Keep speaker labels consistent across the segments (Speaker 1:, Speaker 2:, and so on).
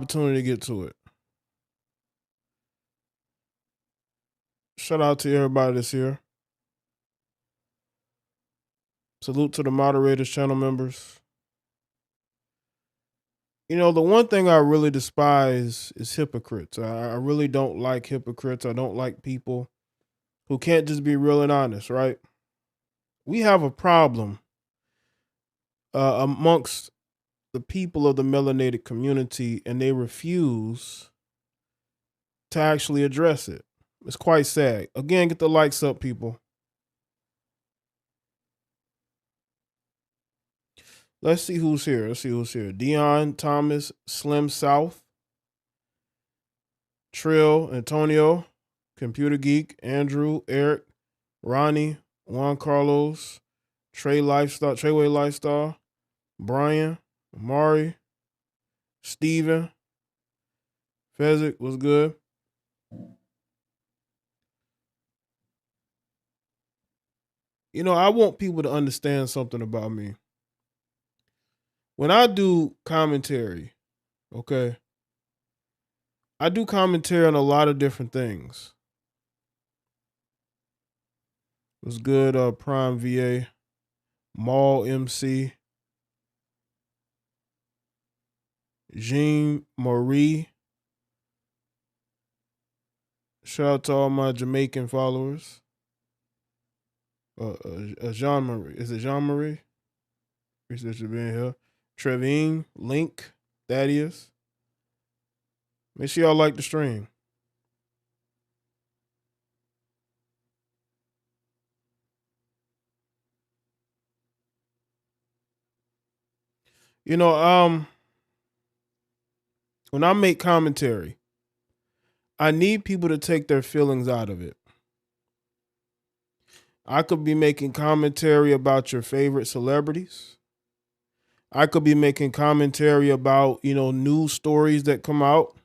Speaker 1: Opportunity to get to it. Shout out to everybody that's here. Salute to the moderators, channel members. You know, the one thing I really despise is hypocrites. I really don't like hypocrites. I don't like people who can't just be real and honest, right? We have a problem amongst the people of the melanated community, and they refuse to actually address it. It's quite sad. Again, get the likes up, people. Let's see who's here. Dion, Thomas, Slim South, Trill, Antonio, Computer Geek, Andrew, Eric, Ronnie, Juan Carlos, Treyway Lifestyle, Brian, Amari, Steven, Fezzik was good. You know, I want people to understand something about me. When I do commentary, okay, I do commentary on a lot of different things. It was good, Prime VA, Mall MC, Jean Marie. Shout out to all my Jamaican followers. Jean Marie. Is it Jean Marie? Appreciate you being here. Trevine, Link, Thaddeus. Make sure y'all like the stream. You know, when I make commentary, I need people to take their feelings out of it. I could be making commentary about your favorite celebrities. I could be making commentary about, you know, news stories that come out.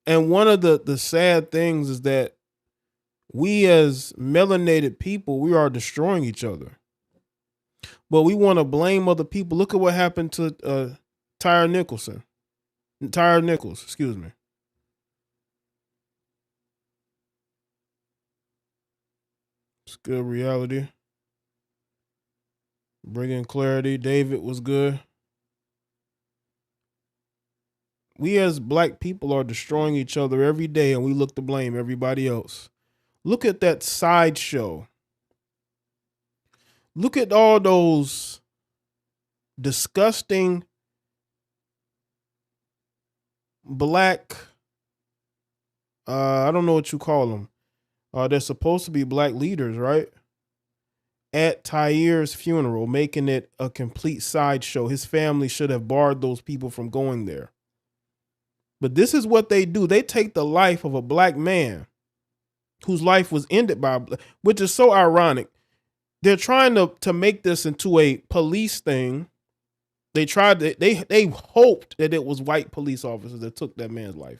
Speaker 1: And one of the sad things is that we as melanated people, we are destroying each other. But we want to blame other people. Look at what happened to Tyre Nichols, excuse me. It's good reality. Bringing clarity. David was good. We as black people are destroying each other every day, and we look to blame everybody else. Look at that sideshow. Look at all those disgusting black, I don't know what you call them. They're supposed to be black leaders, right? At Tyre's funeral, making it a complete sideshow. His family should have barred those people from going there. But this is what they do. They take the life of a black man whose life was ended by, which is so ironic. They're trying to make this into a police thing. They tried to, they hoped that it was white police officers that took that man's life.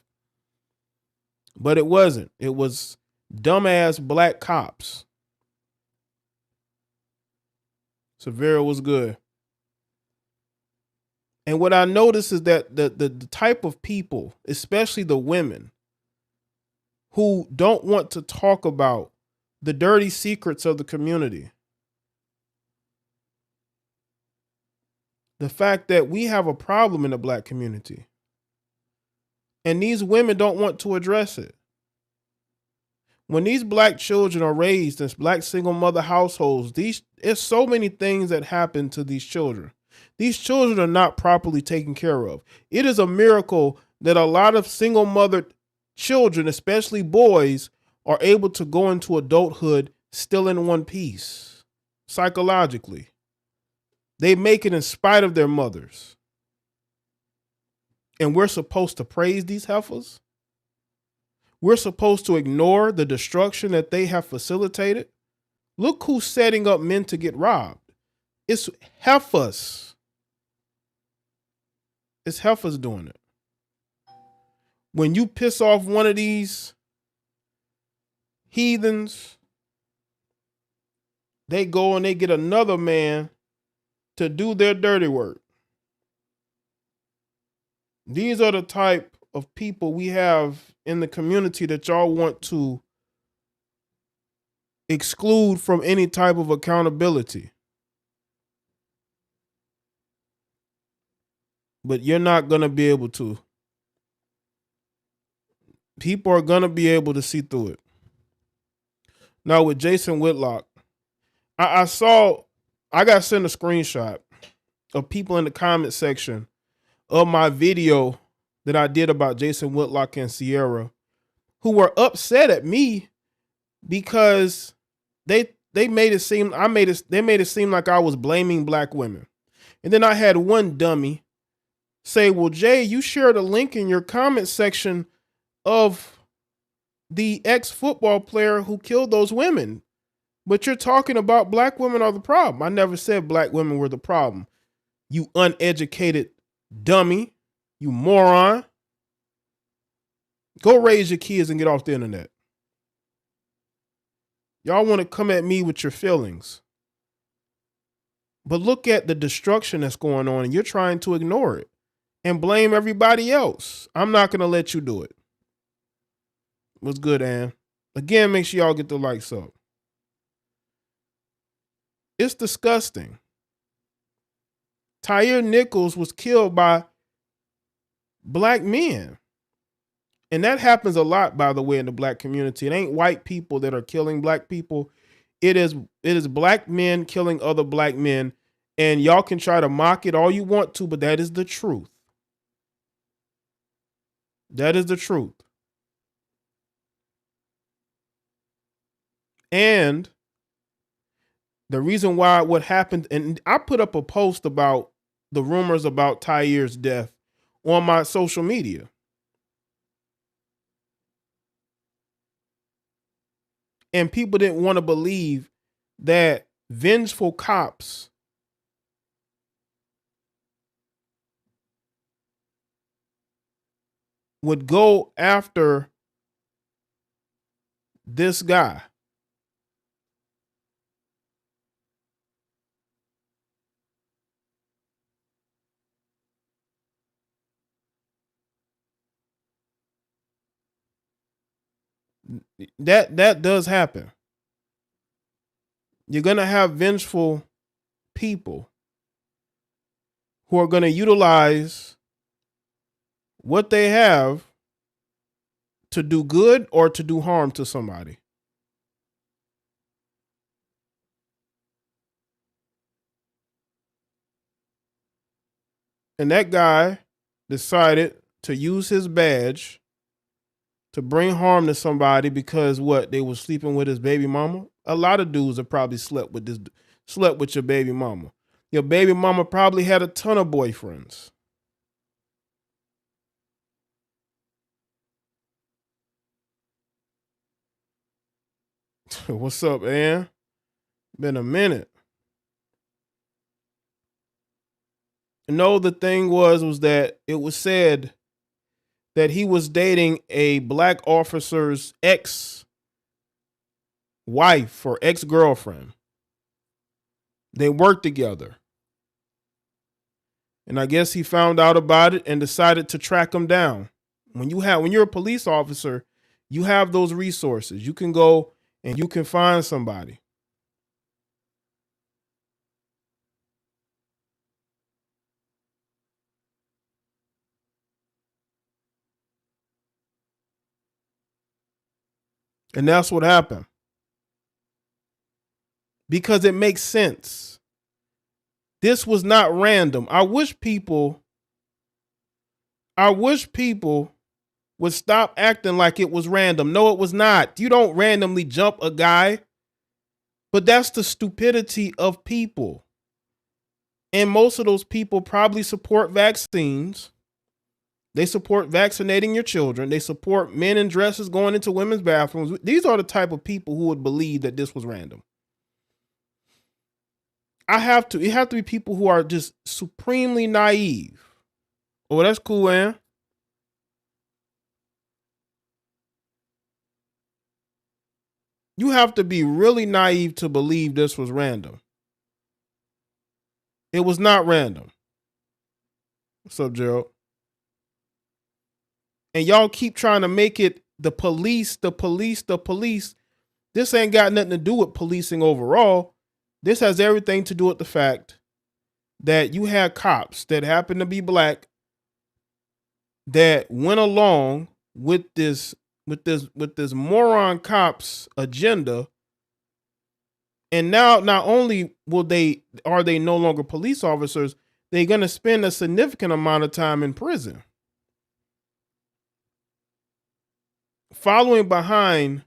Speaker 1: But it wasn't. It was dumbass black cops. Severa was good. And what I noticed is that the type of people, especially the women, who don't want to talk about the dirty secrets of the community. The fact that we have a problem in the black community. And these women don't want to address it. When these black children are raised in black single mother households, there's so many things that happen to these children. These children are not properly taken care of. It is a miracle that a lot of single mother children, especially boys, are able to go into adulthood still in one piece, psychologically. They make it in spite of their mothers. And we're supposed to praise these heifers? We're supposed to ignore the destruction that they have facilitated? Look who's setting up men to get robbed. It's heifers. It's heifers doing it. When you piss off one of these heathens, they go and they get another man to do their dirty work. These are the type of people we have in the community that y'all want to exclude from any type of accountability. But you're not going to be able to. People are going to be able to see through it. Now, with Jason Whitlock, I got sent a screenshot of people in the comment section of my video that I did about Jason Whitlock and Ciara, who were upset at me because they made it seem they made it seem like I was blaming black women. And then I had one dummy say, well, Jay, you shared a link in your comment section of the ex-football player who killed those women, but you're talking about black women are the problem. I never said black women were the problem. You uneducated dummy, you moron. Go raise your kids and get off the internet. Y'all want to come at me with your feelings, but look at the destruction that's going on and you're trying to ignore it and blame everybody else. I'm not going to let you do it. What's good, Ann? Again, make sure y'all get the likes up. It's disgusting. Tyre Nichols was killed by black men. And that happens a lot, by the way, in the black community. It ain't white people that are killing black people. It is black men killing other black men. And y'all can try to mock it all you want to, but that is the truth. That is the truth. And the reason why what happened, and I put up a post about the rumors about Tyre's death on my social media. And people didn't want to believe that vengeful cops would go after this guy. That does happen. You're going to have vengeful people who are going to utilize what they have to do good or to do harm to somebody. And that guy decided to use his badge to bring harm to somebody because what? They were sleeping with his baby mama. A lot of dudes have probably slept with your baby mama. Your baby mama probably had a ton of boyfriends. What's up, Ann? Been a minute. No, the thing was that it was said that he was dating a black officer's ex-wife or ex-girlfriend. They worked together. And I guess he found out about it and decided to track him down. When you're a police officer, you have those resources. You can go and you can find somebody. And that's what happened. Because it makes sense. This was not random. I wish people would stop acting like it was random. No, it was not. You don't randomly jump a guy. But that's the stupidity of people. And most of those people probably support vaccines. They support vaccinating your children. They support men in dresses going into women's bathrooms. These are the type of people who would believe that this was random. It have to be people who are just supremely naive. Oh, that's cool, man. You have to be really naive to believe this was random. It was not random. What's up, Gerald? And y'all keep trying to make it the police, the police, the police. This ain't got nothing to do with policing overall. This has everything to do with the fact that you had cops that happen to be black that went along with this moron cops agenda. And now not only are they no longer police officers, they're going to spend a significant amount of time in prison. Following behind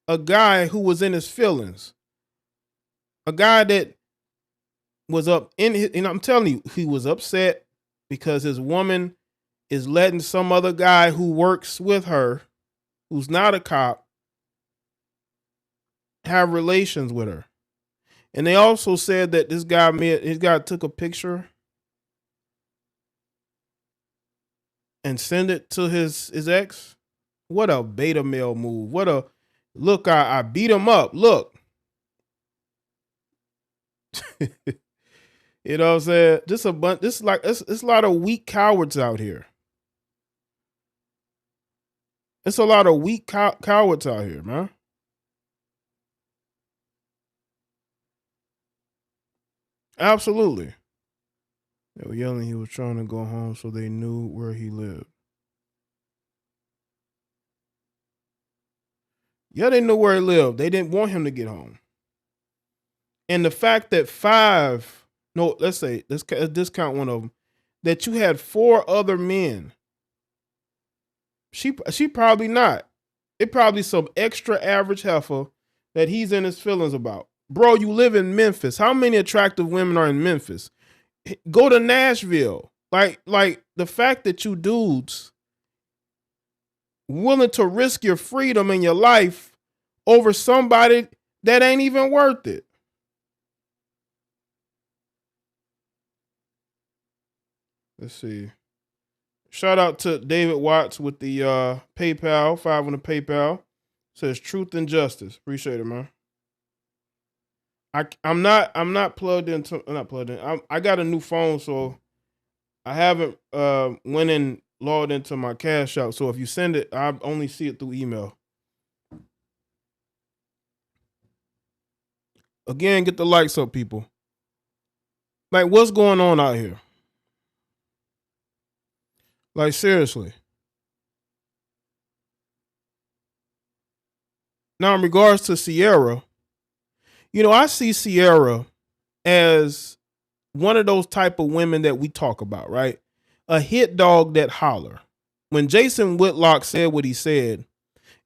Speaker 1: a guy who was in his feelings. A guy that was up in his, and I'm telling you, he was upset because his woman is letting some other guy who works with her, who's not a cop, have relations with her. And they also said that this guy took a picture and send it to his ex. What a beta male move. What a look, I beat him up. Look. You know what I'm saying? Just a bunch. This is like it's a lot of weak cowards out here. It's a lot of weak cowards out here, man. Absolutely. They were yelling he was trying to go home so they knew where he lived. Yeah, they knew where he lived. They didn't want him to get home. And the fact that let's discount one of them, that you had 4 other men. She probably not. It probably some extra average heifer that he's in his feelings about. Bro, you live in Memphis. How many attractive women are in Memphis? Go to Nashville. Like the fact that you dudes willing to risk your freedom and your life over somebody that ain't even worth it. Let's see. Shout out to David Watts with the PayPal, 5 on the PayPal. Says truth and justice. Appreciate it, man. I'm not plugged into not plugged in. I got a new phone, so I haven't went and logged into my Cash App. So if you send it, I only see it through email. Again, get the likes up, people. Like, what's going on out here? Like, seriously. Now, in regards to Ciara, you know, I see Ciara as one of those type of women that we talk about, right? A hit dog that holler. When Jason Whitlock said what he said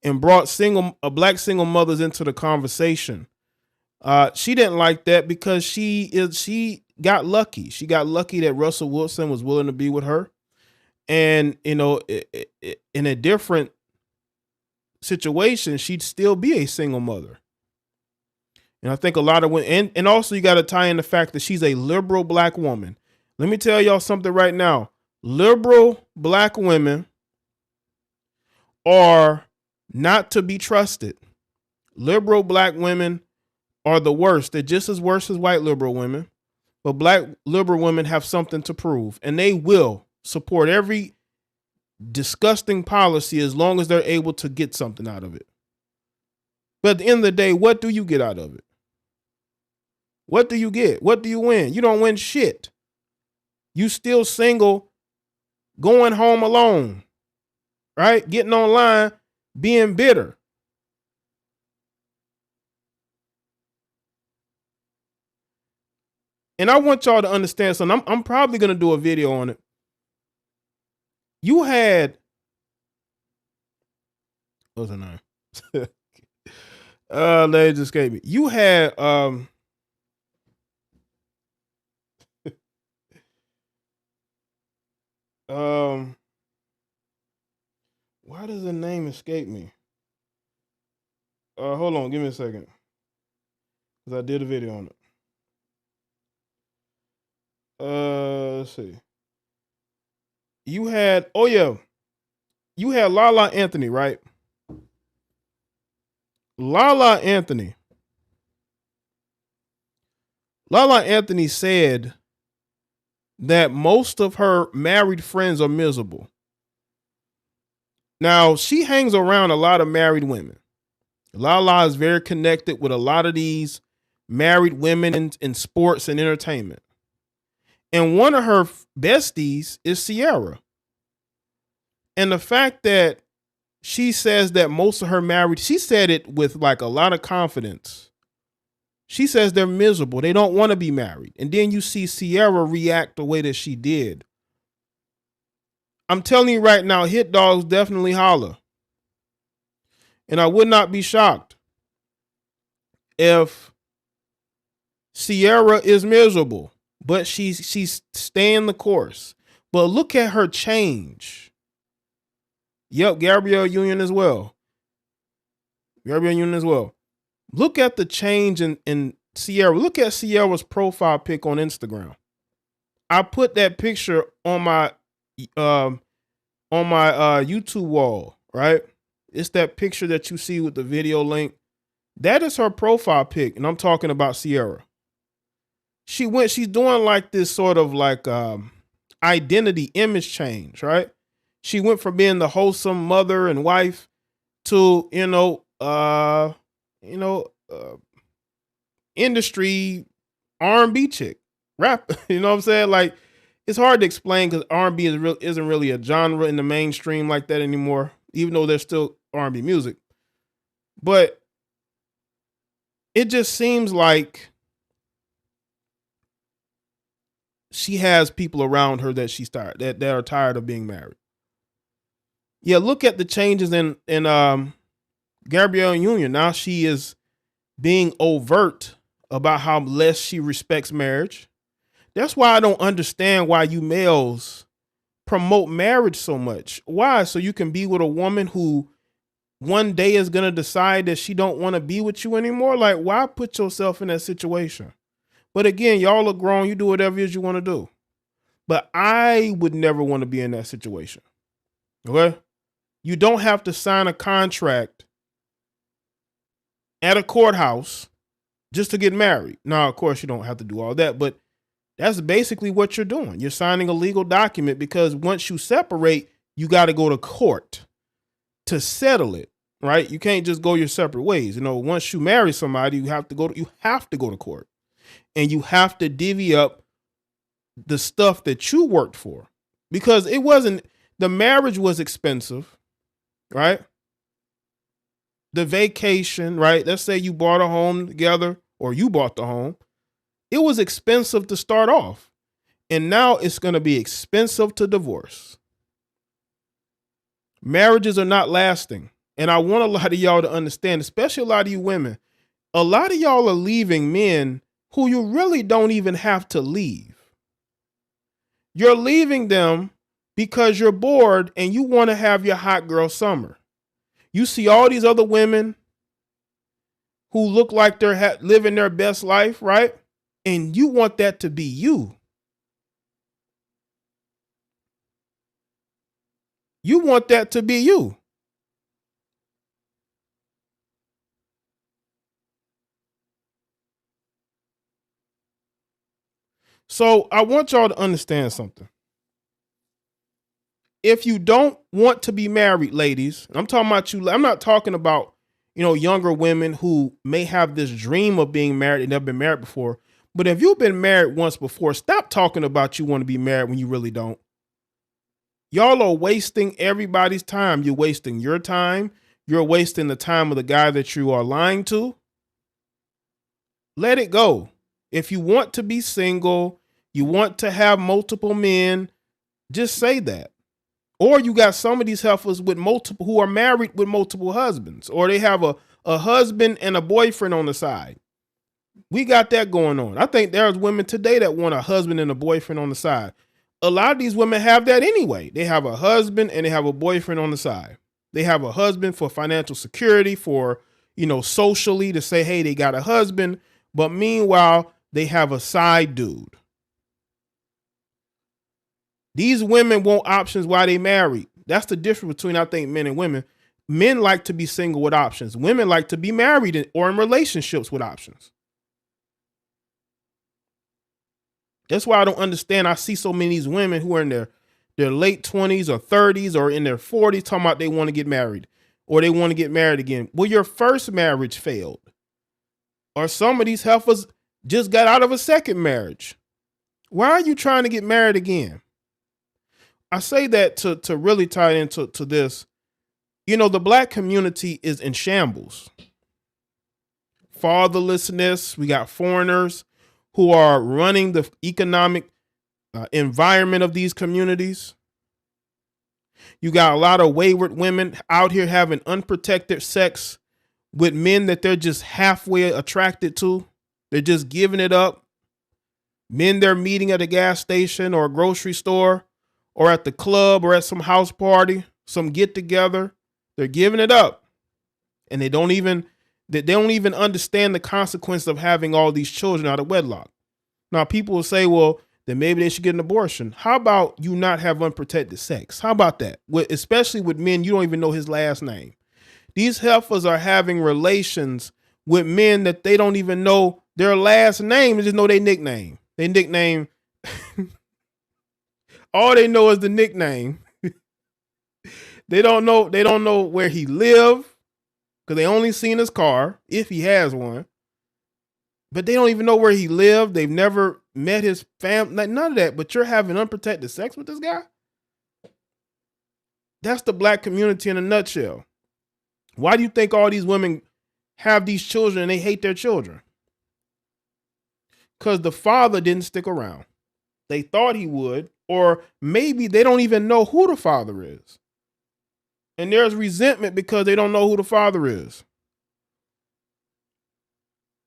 Speaker 1: and brought black single mothers into the conversation, she didn't like that because she got lucky. She got lucky that Russell Wilson was willing to be with her. And, you know, in a different situation, she'd still be a single mother. And I think a lot of women, and also you got to tie in the fact that she's a liberal black woman. Let me tell y'all something right now. Liberal black women are not to be trusted. Liberal black women are the worst. They're just as worse as white liberal women. But black liberal women have something to prove, and they will support every disgusting policy as long as they're able to get something out of it. But at the end of the day, what do you get out of it? What do you get? What do you win? You don't win shit. You still single, going home alone, right? Getting online, being bitter. And I want y'all to understand something. I'm probably going to do a video on it. You had, what's her name? They just escaped me. You had, why does the name escape me? Hold on, give me a second. Because I did a video on it. Let's see. You had, you had Lala Anthony, right? Lala Anthony Lala Anthony said that most of her married friends are miserable. Now, she hangs around a lot of married women. Lala is very connected with a lot of these married women in sports and entertainment. And one of her besties is Ciara. And the fact that she says that most of her married, she said it with like a lot of confidence. She says they're miserable. They don't want to be married. And then you see Ciara react the way that she did. I'm telling you right now, hit dogs definitely holler. And I would not be shocked if Ciara is miserable, but she's staying the course. But look at her change. Yep, Gabrielle Union as well. Look at the change in Ciara. Look at Ciara's profile pic on Instagram. I put that picture on my YouTube wall, right? It's that picture that you see with the video link. That is her profile pic, and I'm talking about Ciara. She's doing like this sort of like identity image change, right? She went from being the wholesome mother and wife to, industry R&B chick, rap. You know what I'm saying? Like, it's hard to explain because R&B isn't really a genre in the mainstream like that anymore, even though there's still R&B music. But it just seems like she has people around her that she's tired, that are tired of being married. Yeah, look at the changes in Gabrielle Union. Now she is being overt about how less she respects marriage. That's why I don't understand why you males promote marriage so much. Why? So you can be with a woman who one day is going to decide that she don't want to be with you anymore? Like, why put yourself in that situation? But again, y'all are grown. You do whatever it is you want to do. But I would never want to be in that situation. Okay? You don't have to sign a contract at a courthouse just to get married. Now, of course, you don't have to do all that, but that's basically what you're doing. You're signing a legal document because once you separate, you got to go to court to settle it, right? You can't just go your separate ways. You know, once you marry somebody, you have to go to court, and you have to divvy up the stuff that you worked for, because the marriage was expensive, right? The vacation, right? Let's say you bought a home together, or you bought the home. It was expensive to start off, and now it's going to be expensive to divorce. Marriages are not lasting. And I want a lot of y'all to understand, especially a lot of you women, a lot of y'all are leaving men who you really don't even have to leave. You're leaving them because you're bored and you want to have your hot girl summer. You see all these other women who look like they're living their best life, right? And you want that to be you. You want that to be you. So I want y'all to understand something. If you don't want to be married, ladies, I'm talking about you. I'm not talking about, younger women who may have this dream of being married and never been married before. But if you've been married once before, stop talking about you want to be married when you really don't. Y'all are wasting everybody's time. You're wasting your time. You're wasting the time of the guy that you are lying to. Let it go. If you want to be single, you want to have multiple men, just say that. Or you got some of these heifers who are married with multiple husbands, or they have a husband and a boyfriend on the side. We got that going on. I think there's women today that want a husband and a boyfriend on the side. A lot of these women have that anyway. They have a husband and they have a boyfriend on the side. They have a husband for financial security, for, socially to say, hey, they got a husband. But meanwhile, they have a side dude. These women want options while they married. That's the difference between, I think, men and women. Men like to be single with options. Women like to be married or in relationships with options. That's why I don't understand. I see so many of these women who are in their late 20s or 30s or in their 40s talking about they want to get married or they want to get married again. Well, your first marriage failed. Or some of these heifers just got out of a second marriage. Why are you trying to get married again? I say that to really tie into this. You know, the black community is in shambles. Fatherlessness. We got foreigners who are running the economic environment of these communities. You got a lot of wayward women out here having unprotected sex with men that they're just halfway attracted to. They're just giving it up. Men they're meeting at a gas station or a grocery store or at the club or at some house party, some get together. They're giving it up. And they don't even understand the consequence of having all these children out of wedlock. Now, people will say, well, then maybe they should get an abortion. How about you not have unprotected sex? How about that? Especially with men, you don't even know his last name. These heifers are having relations with men that they don't even know their last name. They just know their nickname. They nickname. All they know is the nickname. They don't know where he lived because they only seen his car, if he has one. But they don't even know where he lived. They've never met his family, none of that. But you're having unprotected sex with this guy? That's the black community in a nutshell. Why do you think all these women have these children and they hate their children? Because the father didn't stick around. They thought he would, or maybe they don't even know who the father is. And there's resentment because they don't know who the father is.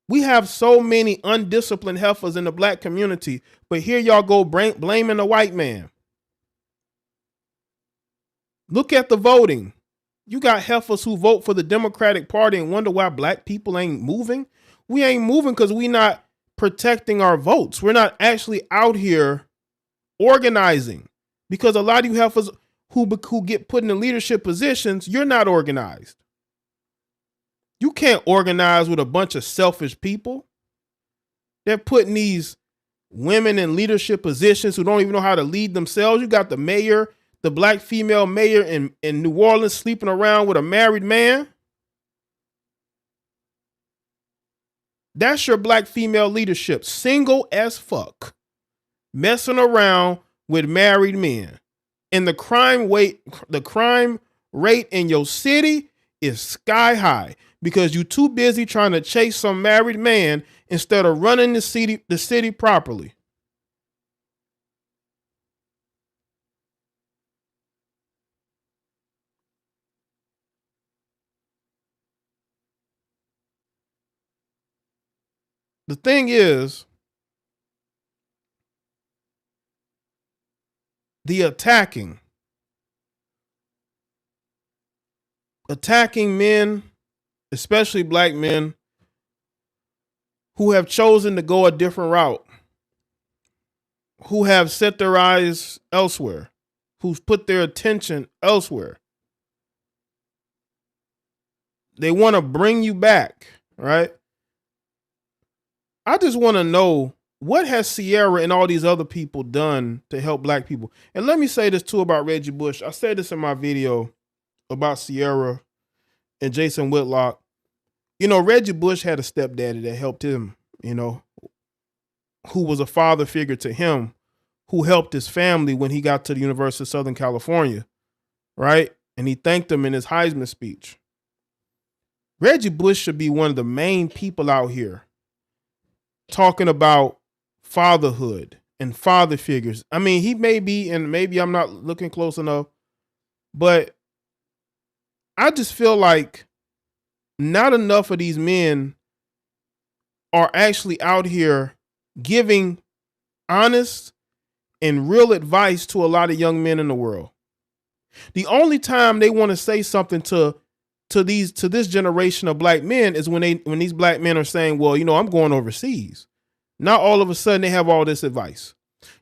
Speaker 1: We have so many undisciplined heifers in the black community, but here y'all go blaming the white man. Look at the voting. You got heifers who vote for the Democratic Party and wonder why black people ain't moving. We ain't moving because we not protecting our votes. We're not actually out here organizing, because a lot of you heifers who get put in the leadership positions, you're not organized. You can't organize with a bunch of selfish people. They're putting these women in leadership positions who don't even know how to lead themselves. You got the mayor, the black female mayor in New Orleans sleeping around with a married man. That's your black female leadership. Single as fuck. Messing around with married men. And the crime rate in your city is sky high because you're too busy trying to chase some married man instead of running the city properly. The thing is, the attacking men, especially black men who have chosen to go a different route, who have set their eyes elsewhere, who've put their attention elsewhere. They want to bring you back, right? I just want to know, what has Ciara and all these other people done to help black people? And let me say this too about Reggie Bush. I said this in my video about Ciara and Jason Whitlock. You know, Reggie Bush had a stepdaddy that helped him, you know, who was a father figure to him, who helped his family when he got to the University of Southern California, right? And he thanked him in his Heisman speech. Reggie Bush should be one of the main people out here talking about fatherhood and father figures. I mean, he may be, and maybe I'm not looking close enough, but I just feel like not enough of these men are actually out here giving honest and real advice to a lot of young men in the world. The only time they want to say something to this generation of black men is when these black men are saying, well, you know, I'm going overseas. Now all of a sudden they have all this advice.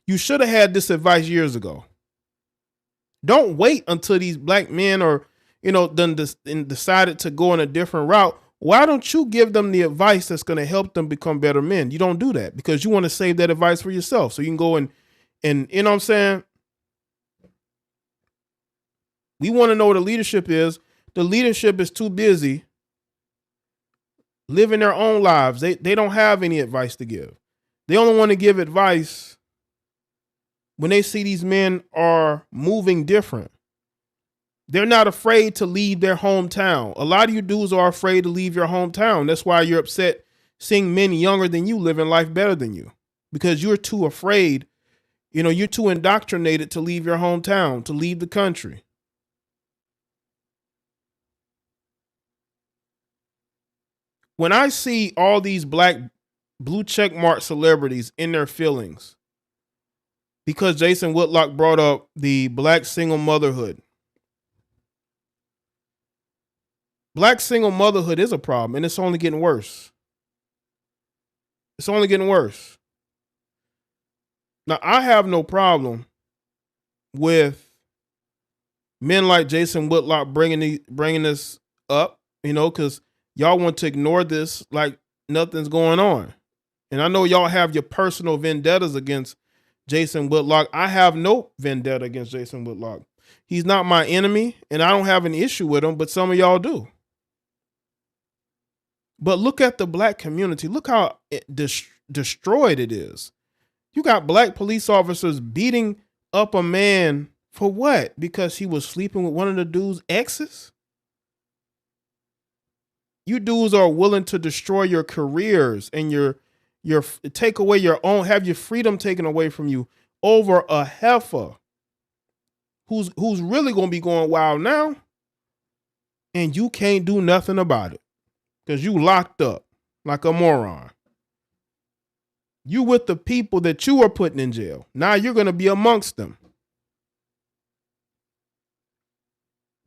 Speaker 1: You should have had this advice years ago. Don't wait until these black men are, you know, decided to go in a different route Why don't you give them the advice that's going to help them become better men? You don't do that because you want to save that advice for yourself. So you can go and you know what I'm saying? We want to know what the leadership is. The leadership is too busy living their own lives. They don't have any advice to give. They only want to give advice when they see these men are moving different. They're not afraid to leave their hometown. A lot of you dudes are afraid to leave your hometown. That's why you're upset seeing men younger than you living life better than you, because you're too afraid. You know, you're too indoctrinated to leave your hometown, to leave the country. When I see all these black blue check mark celebrities in their feelings, because Jason Whitlock brought up the black single motherhood. Black single motherhood is a problem, and it's only getting worse. It's only getting worse. Now, I have no problem with men like Jason Whitlock bringing this up, you know, because y'all want to ignore this like nothing's going on. And I know y'all have your personal vendettas against Jason Whitlock. I have no vendetta against Jason Whitlock. He's not my enemy, and I don't have an issue with him, but some of y'all do. But look at the black community. Look how destroyed it is. You got black police officers beating up a man for what? Because he was sleeping with one of the dude's exes? You dudes are willing to destroy your careers and your take away your own, have your freedom taken away from you over a heifer who's really going to be going wild now, and you can't do nothing about it because you locked up like a moron. You with the people that you are putting in jail. Now you're going to be amongst them.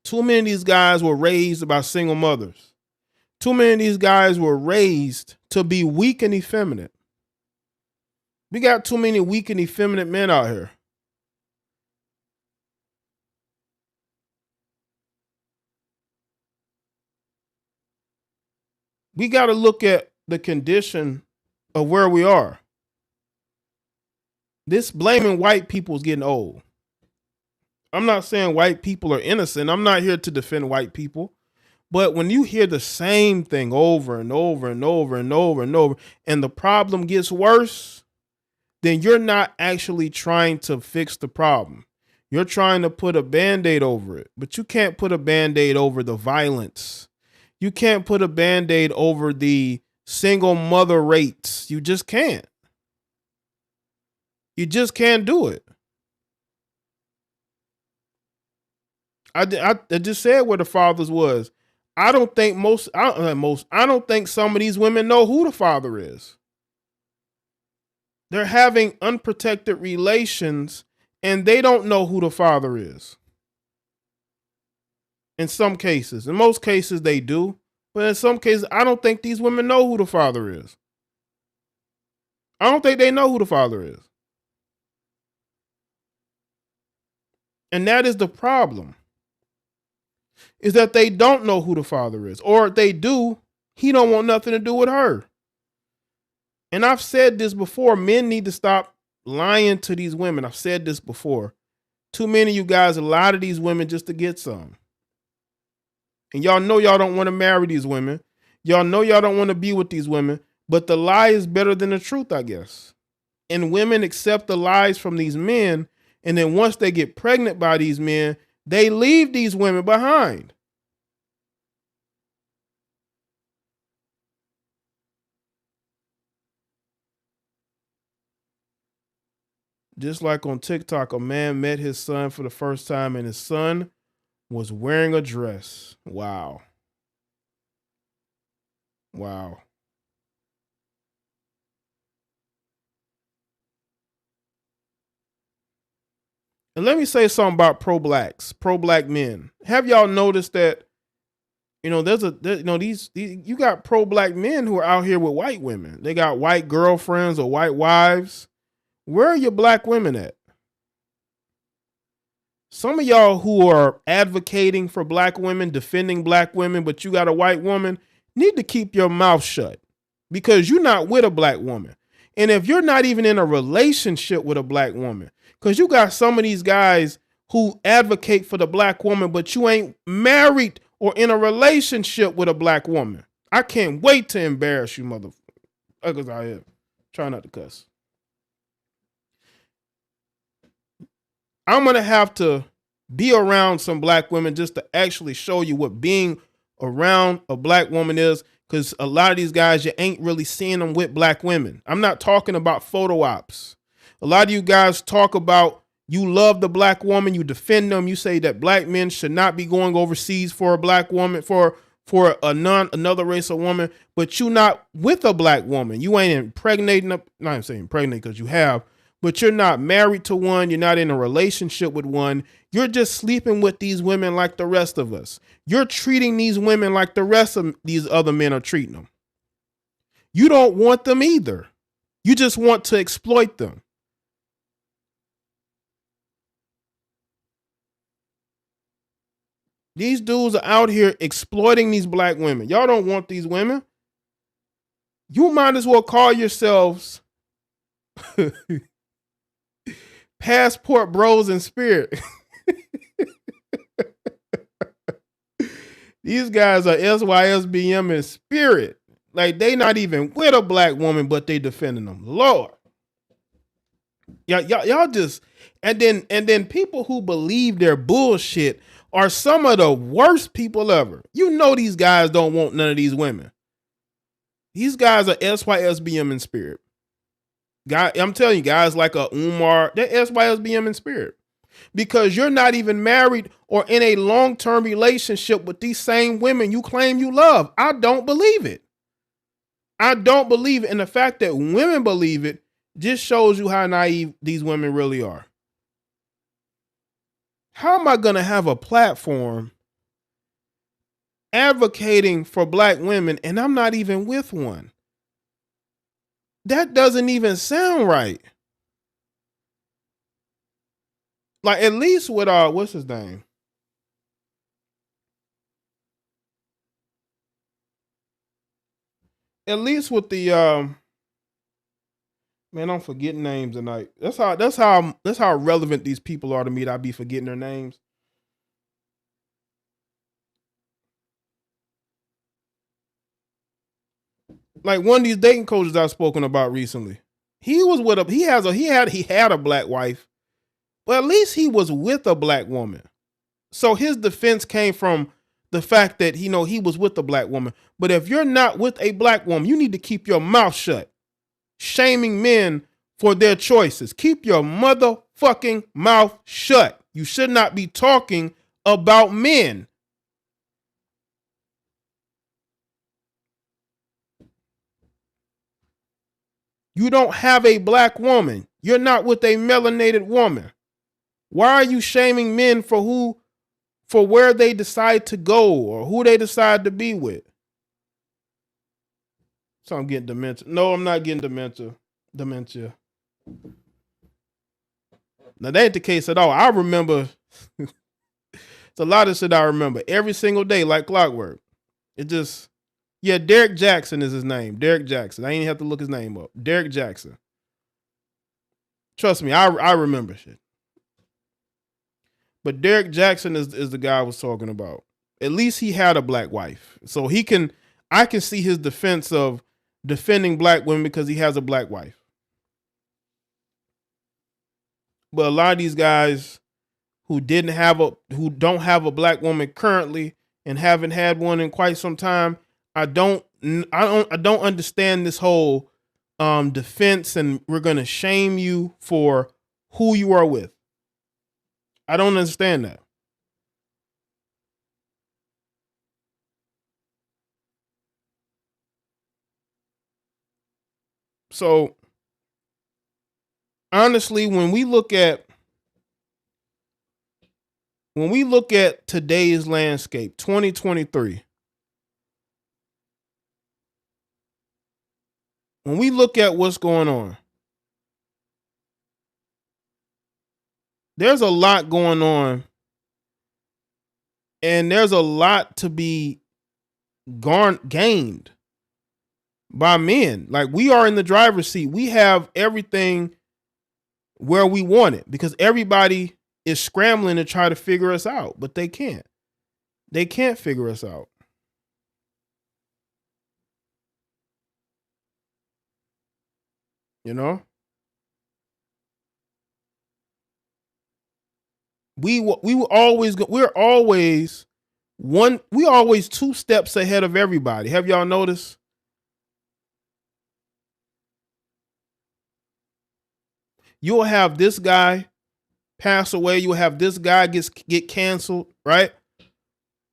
Speaker 1: Too many of these guys were raised by single mothers. Too many of these guys were raised to be weak and effeminate. We got too many weak and effeminate men out here. We got to look at the condition of where we are. This blaming white people is getting old. I'm not saying white people are innocent. I'm not here to defend white people. But when you hear the same thing over and over and over and over and over, and the problem gets worse, then you're not actually trying to fix the problem. You're trying to put a Band-Aid over it. But you can't put a Band-Aid over the violence. You can't put a Band-Aid over the single mother rates. You just can't. You just can't do it. I just said where the fathers was. I don't think I don't think some of these women know who the father is. They're having unprotected relations and they don't know who the father is. In some cases, in most cases they do, but in some cases I don't think these women know who the father is. I don't think they know who the father is. And that is the problem. Is that they don't know who the father is. Or if they do, he don't want nothing to do with her. And I've said this before. Men need to stop lying to these women. I've said this before. Too many of you guys lie to these women just to get some. And y'all know y'all don't want to marry these women. Y'all know y'all don't want to be with these women. But the lie is better than the truth, I guess. And women accept the lies from these men. And then once they get pregnant by these men, they leave these women behind. Just like on TikTok, a man met his son for the first time and his son was wearing a dress. Wow. Wow. And let me say something about pro-black men. Have y'all noticed that, you got pro-black men who are out here with white women. They got white girlfriends or white wives. Where are your black women at? Some of y'all who are advocating for black women, defending black women, but you got a white woman, need to keep your mouth shut because you're not with a black woman. And if you're not even in a relationship with a black woman, because you got some of these guys who advocate for the black woman, but you ain't married or in a relationship with a black woman. I can't wait to embarrass you, motherfuckers out here. Try not to cuss. I'm going to have to be around some black women just to actually show you what being around a black woman is, because a lot of these guys, you ain't really seeing them with black women. I'm not talking about photo ops. A lot of you guys talk about you love the black woman, you defend them, you say that black men should not be going overseas for a black woman, for another race of woman, but you not with a black woman. You ain't impregnating, not even saying impregnate because you have, but you're not married to one. You're not in a relationship with one. You're just sleeping with these women like the rest of us. You're treating these women like the rest of these other men are treating them. You don't want them either. You just want to exploit them. These dudes are out here exploiting these black women. Y'all don't want these women. You might as well call yourselves passport bros in spirit. These guys are SYSBM in spirit. Like they not even with a black woman, but they defending them. Lord. Y'all just, and then people who believe their bullshit are some of the worst people ever. You know these guys don't want none of these women. These guys are SYSBM in spirit. Guy, I'm telling you, guys like a Umar, they're SYSBM in spirit. Because you're not even married or in a long-term relationship with these same women you claim you love. I don't believe it. I don't believe it. And the fact that women believe it just shows you how naive these women really are. How am I going to have a platform advocating for black women and I'm not even with one? That doesn't even sound right. Like at least with what's his name? At least with the man, I'm forgetting names tonight. That's how relevant these people are to me that I be forgetting their names. Like one of these dating coaches I've spoken about recently. He was with he had a black wife, but at least he was with a black woman. So his defense came from the fact that he was with a black woman. But if you're not with a black woman, you need to keep your mouth shut. Shaming men for their choices. Keep your motherfucking mouth shut. You should not be talking about men. You don't have a black woman. You're not with a melanated woman. Why are you shaming men for where they decide to go or who they decide to be with? So I'm getting dementia. No, I'm not getting dementia. Now that ain't the case at all. I remember it's a lot of shit I remember every single day like clockwork. It just, yeah, Derek Jackson is his name. Derek Jackson. I ain't have to look his name up. Derek Jackson. Trust me, I remember shit. But Derek Jackson is the guy I was talking about. At least he had a black wife. So I can see his defense of defending black women because he has a black wife. But a lot of these guys who don't have a black woman currently and haven't had one in quite some time, I don't understand this whole defense and we're gonna shame you for who you are with. I don't understand that. So honestly, when we look at today's landscape, 2023, when we look at what's going on, there's a lot going on and there's a lot to be gained by men. Like, we are in the driver's seat. We have everything where we want it because everybody is scrambling to try to figure us out, but they can't. They can't figure us out. You know? We're always 2 steps ahead of everybody. Have y'all noticed? You'll have this guy pass away, you'll have this guy get canceled, right?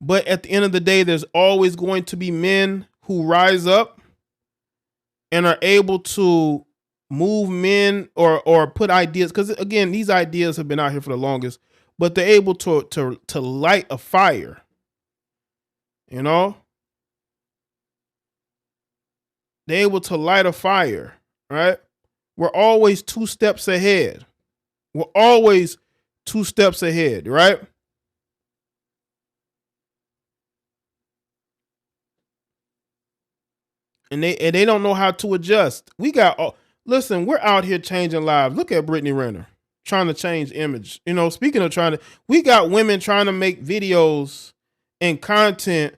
Speaker 1: But at the end of the day, there's always going to be men who rise up and are able to move men or put ideas, because again, these ideas have been out here for the longest, but they're able to light a fire. You know? They're able to light a fire, right? We're always 2 steps ahead. We're always 2 steps ahead, right? And they don't know how to adjust. Listen, we're out here changing lives. Look at Brittany Renner trying to change image. You know, speaking of we got women trying to make videos and content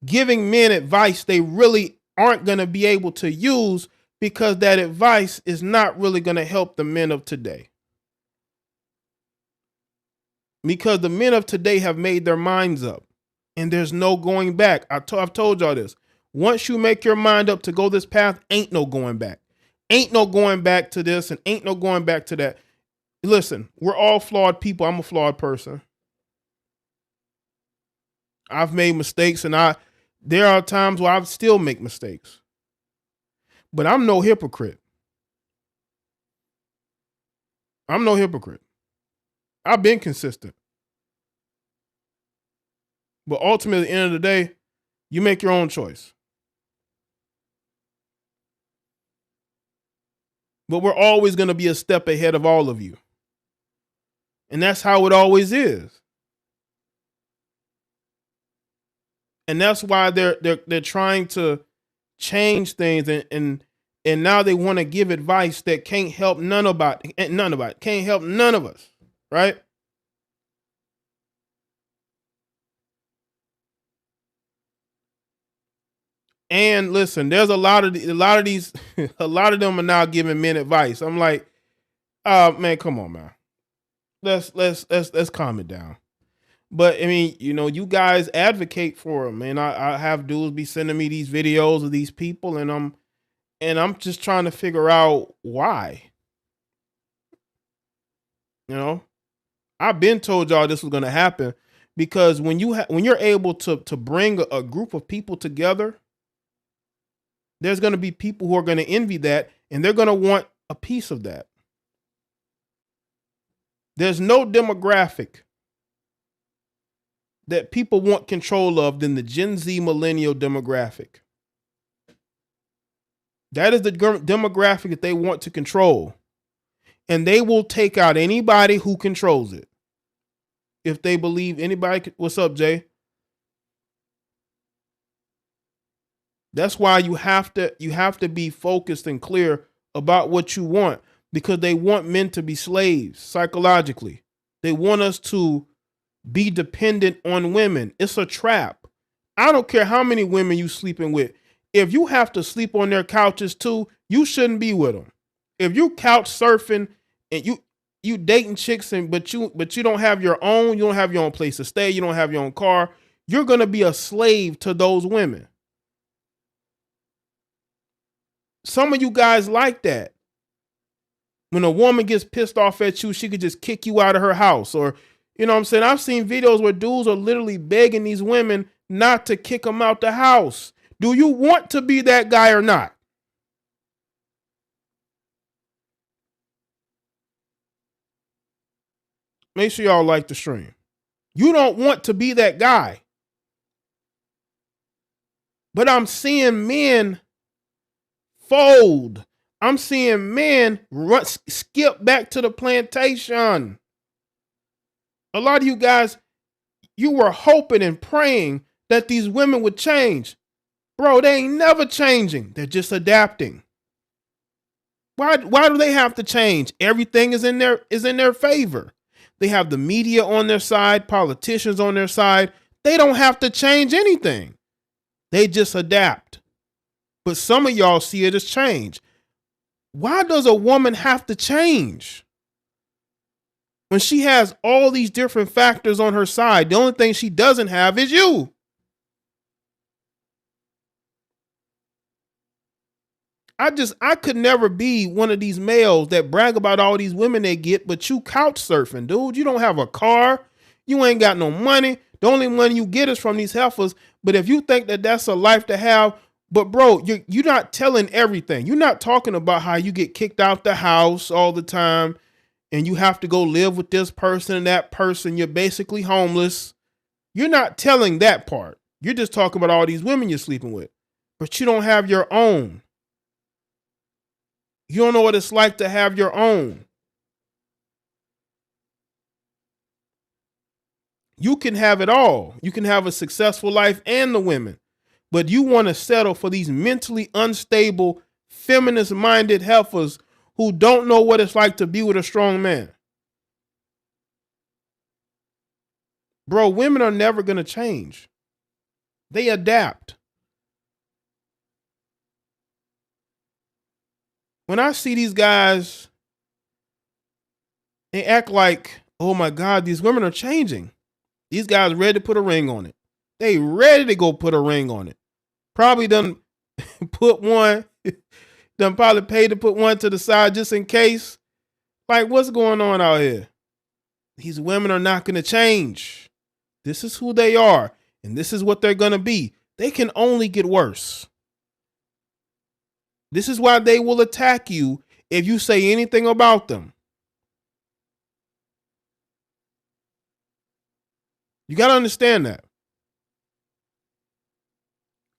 Speaker 1: giving men advice they really aren't going to be able to use because that advice is not really going to help the men of today. Because the men of today have made their minds up and there's no going back. I've told y'all this. Once you make your mind up to go this path, ain't no going back. Ain't no going back to this and ain't no going back to that. Listen, we're all flawed people. I'm a flawed person. I've made mistakes and there are times where I still make mistakes. But I'm no hypocrite. I'm no hypocrite. I've been consistent. But ultimately, at the end of the day, you make your own choice. But we're always going to be a step ahead of all of you. And that's how it always is. And that's why they're trying to change things and now they want to give advice that can't help can't help none of us, right? And listen, there's a lot of them are now giving men advice. I'm like, man, come on, man. Let's calm it down. But I mean, you know, you guys advocate for them, and I have dudes be sending me these videos of these people, and I'm just trying to figure out why. You know, I've been told y'all this was going to happen because when you're able to bring a group of people together, there's going to be people who are going to envy that, and they're going to want a piece of that. There's no demographic that people want control of than the Gen Z millennial demographic. That is the demographic that they want to control. And they will take out anybody who controls it. If they believe anybody. What's up, Jay? That's why you have to be focused and clear about what you want, because they want men to be slaves psychologically. They want us to be dependent on women. It's a trap. I don't care how many women you sleeping with. If you have to sleep on their couches too, you shouldn't be with them. If you couch surfing and you dating chicks but you don't have your own, you don't have your own place to stay, you don't have your own car, you're going to be a slave to those women. Some of you guys like that. When a woman gets pissed off at you, she could just kick you out of her house. Or, you know what I'm saying? I've seen videos where dudes are literally begging these women not to kick them out the house. Do you want to be that guy or not? Make sure y'all like the stream. You don't want to be that guy. But I'm seeing men fold. I'm seeing men skip back to the plantation. A lot of you guys, you were hoping and praying that these women would change. Bro, they ain't never changing. They're just adapting. Why do they have to change? Everything is in their favor. They have the media on their side, politicians on their side. They don't have to change anything. They just adapt. But some of y'all see it as change. Why does a woman have to change? When she has all these different factors on her side, the only thing she doesn't have is you. I could never be one of these males that brag about all these women they get, but you couch surfing, dude. You don't have a car. You ain't got no money. The only money you get is from these heifers. But if you think that that's a life to have, but bro, you're not telling everything. You're not talking about how you get kicked out the house all the time and you have to go live with this person and that person. You're basically homeless. You're not telling that part. You're just talking about all these women you're sleeping with, but you don't have your own. You don't know what it's like to have your own. You can have it all. You can have a successful life and the women, but you want to settle for these mentally unstable, feminist-minded heifers who don't know what it's like to be with a strong man. Bro, women are never going to change. They adapt. When I see these guys, they act like, oh my God, these women are changing. These guys ready to put a ring on it. They ready to go put a ring on it. Probably done put one, done probably paid to put one to the side just in case. Like, what's going on out here? These women are not going to change. This is who they are, and this is what they're going to be. They can only get worse. This is why they will attack you if you say anything about them. You got to understand that.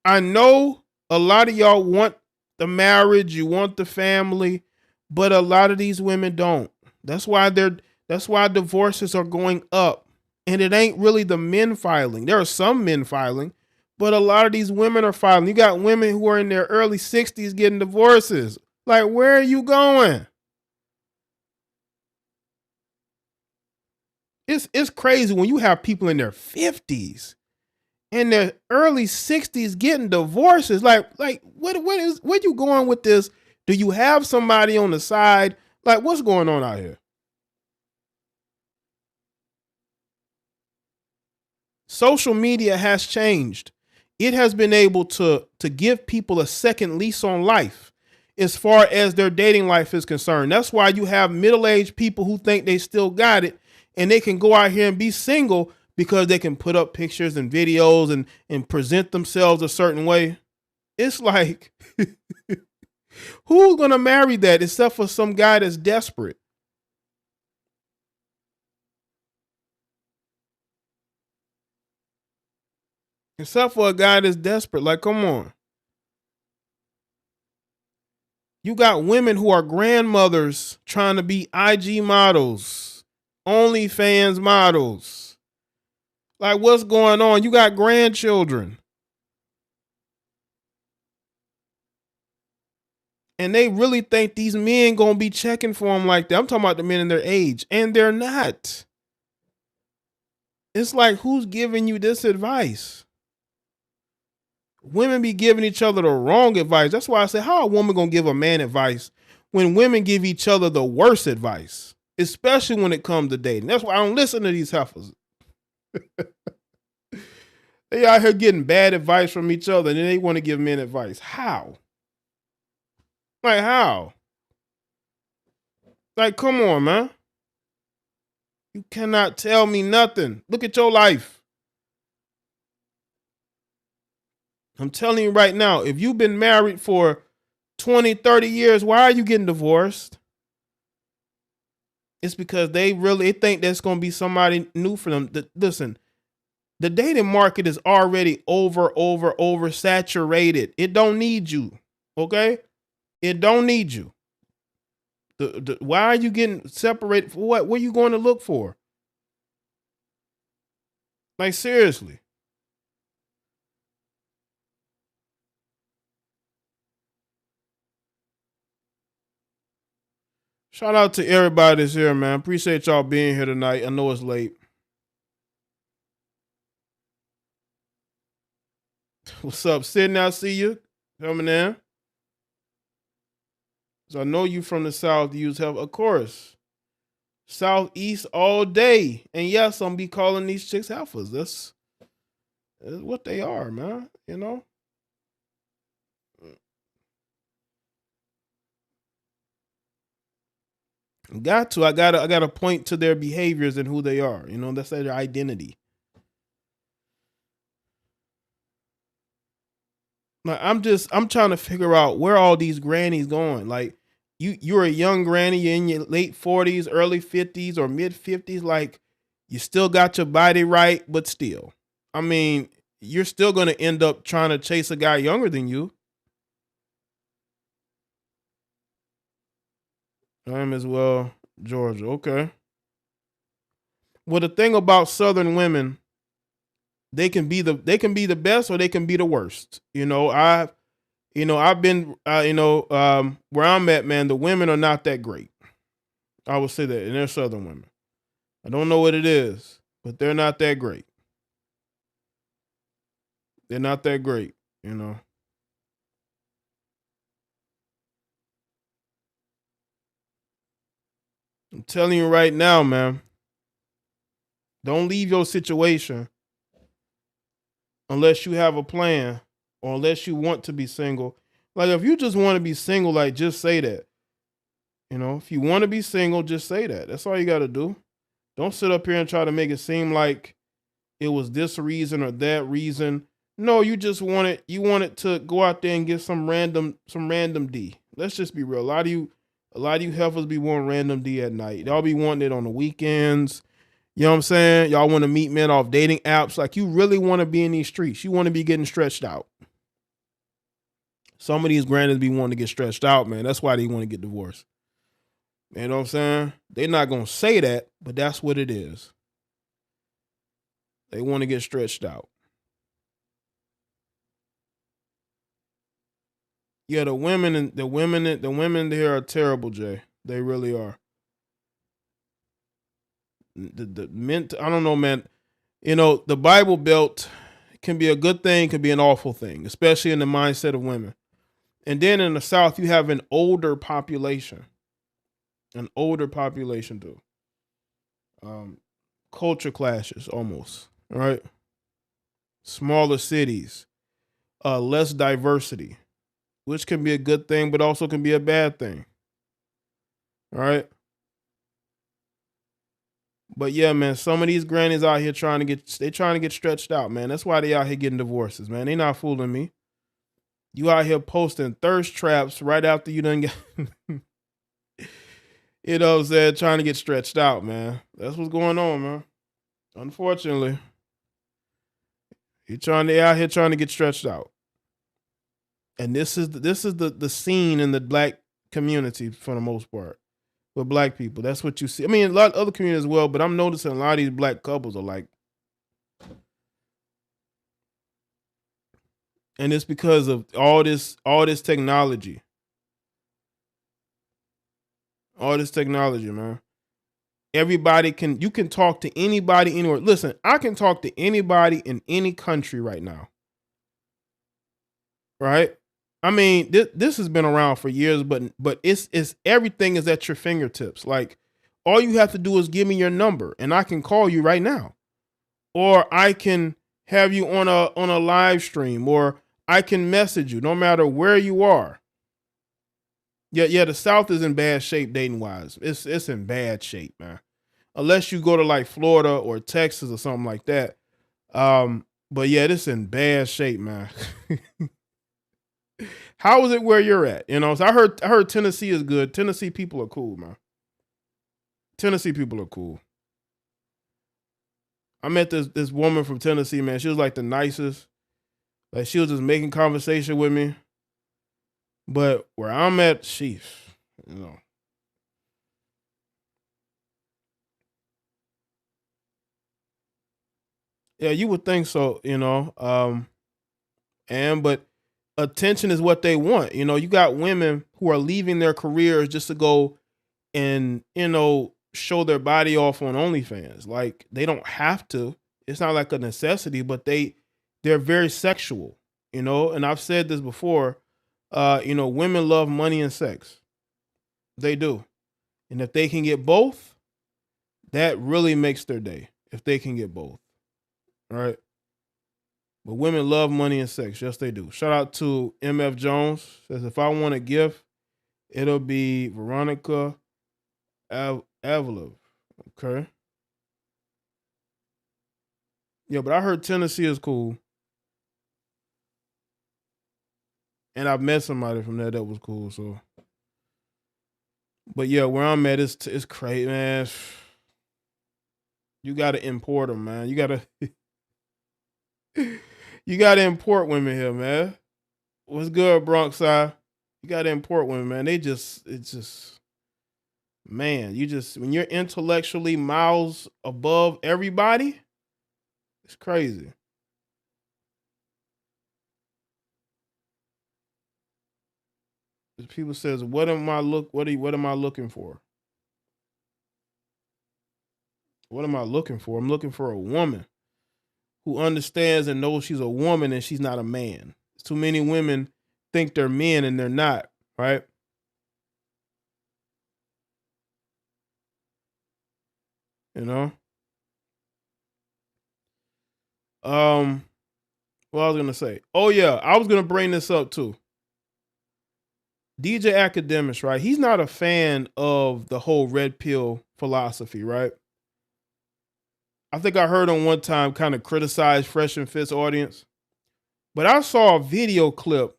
Speaker 1: I know a lot of y'all want the marriage, you want the family, but a lot of these women don't. That's why divorces are going up. And it ain't really the men filing. There are some men filing, but a lot of these women are filing. You got women who are in their early 60s getting divorces. Like, where are you going? It's crazy when you have people in their 50s in their early 60s getting divorces. Like where you going with this? Do you have somebody on the side? Like, what's going on out here? Social media has changed. It has been able to give people a second lease on life as far as their dating life is concerned. That's why you have middle-aged people who think they still got it and they can go out here and be single because they can put up pictures and videos and present themselves a certain way. It's like, who's going to marry that except for some guy that's desperate? Except for a guy that's desperate. Like, come on. You got women who are grandmothers trying to be IG models, OnlyFans models. Like, what's going on? You got grandchildren. And they really think these men going to be checking for them like that. I'm talking about the men in their age. And they're not. It's like, who's giving you this advice? Women be giving each other the wrong advice. That's why I say, how a woman going to give a man advice when women give each other the worst advice, especially when it comes to dating? That's why I don't listen to these heifers. They out here getting bad advice from each other and then they want to give men advice. How? Like, how? Like, come on, man. You cannot tell me nothing. Look at your life. I'm telling you right now, if you've been married for 20, 30 years, why are you getting divorced? It's because they think that's going to be somebody new for them. Listen, the dating market is already oversaturated. It don't need you, okay? It don't need you. Why are you getting separated for what? What are you going to look for? Like, seriously. Shout out to everybody that's here, man. Appreciate y'all being here tonight. I know it's late. What's up, Sydney? I see you coming in. So I know you from the South. You use help, of course. Southeast all day. And yes, I'm be calling these chicks heifers. That's what they are, man. You know? Got to. I gotta point to their behaviors and who they are. You know, that's their identity. Like I'm trying to figure out where all these grannies going. Like you're a young granny, you're in your late 40s, early 50s, or mid 50s. Like you still got your body right, but still, I mean, you're still gonna end up trying to chase a guy younger than you. I am as well, Georgia. Okay. Well, the thing about Southern women, they can be the best or they can be the worst. I've been where I'm at, man. The women are not that great. I would say that, and they're Southern women. I don't know what it is, but they're not that great. They're not that great. You know. I'm telling you right now, man. Don't leave your situation unless you have a plan or unless you want to be single. Like if you just want to be single, like just say that. You know, if you want to be single, just say that. That's all you got to do. Don't sit up here and try to make it seem like it was this reason or that reason. No, you wanted to go out there and get some random D. Let's just be real. A lot of you heifers be wanting random D at night. Y'all be wanting it on the weekends. You know what I'm saying? Y'all want to meet men off dating apps. Like you really want to be in these streets. You want to be getting stretched out. Some of these grannies be wanting to get stretched out, man. That's why they want to get divorced. You know what I'm saying? They're not going to say that, but that's what it is. They want to get stretched out. Yeah, the women there are terrible, Jay. They really are. The men, I don't know, man. You know, the Bible Belt can be a good thing, can be an awful thing, especially in the mindset of women. And then in the South, you have an older population. An older population, too. Culture clashes, almost. All right. Smaller cities, less diversity, which can be a good thing, but also can be a bad thing. All right. But yeah, man, some of these grannies out here trying to get stretched out, man. That's why they out here getting divorces, man. They not fooling me. You out here posting thirst traps right after you done get, you know what I'm saying, trying to get stretched out, man. That's what's going on, man. Unfortunately, they out here trying to get stretched out. And this is the scene in the black community for the most part. With black people, that's what you see. I mean, a lot of other communities as well, but I'm noticing a lot of these black couples are like, and it's because of all this technology. All this technology, man. You can talk to anybody anywhere. Listen, I can talk to anybody in any country right now. Right? I mean, this has been around for years, but it's everything is at your fingertips. Like all you have to do is give me your number and I can call you right now. Or I can have you on a live stream, or I can message you no matter where you are. Yeah, the South is in bad shape dating wise. It's in bad shape, man. Unless you go to like Florida or Texas or something like that. But yeah, this in bad shape, man. How is it where you're at? You know, so I heard Tennessee is good. Tennessee people are cool, man. Tennessee people are cool. I met this woman from Tennessee, man. She was like the nicest. Like she was just making conversation with me. But where I'm at, sheesh, you know. Yeah, you would think so, you know. But attention is what they want. You know, you got women who are leaving their careers just to go and, show their body off on OnlyFans. Like, they don't have to. It's not like a necessity, but they're very sexual, and I've said this before. Women love money and sex. They do. And if they can get both, that really makes their day. If they can get both. All right. But women love money and sex. Yes, they do. Shout out to MF Jones. Says, if I want a gift, it'll be Veronica Avalov. Okay. Yeah, but I heard Tennessee is cool. And I've met somebody from there that was cool. So, but yeah, where I'm at, it's crazy, man. You got to import them, man. You got to import women here, man. What's good, Bronx side? You got to import women, man. It's just, man, when you're intellectually miles above everybody, it's crazy. People says, what am I looking for? What am I looking for? I'm looking for a woman who understands and knows she's a woman and she's not a man. Too many women think they're men and they're not, right? What I was gonna say. Oh yeah, I was gonna bring this up too. DJ Academics, right? He's not a fan of the whole red pill philosophy, right? I think I heard him one time kind of criticize Fresh and Fit's audience. But I saw a video clip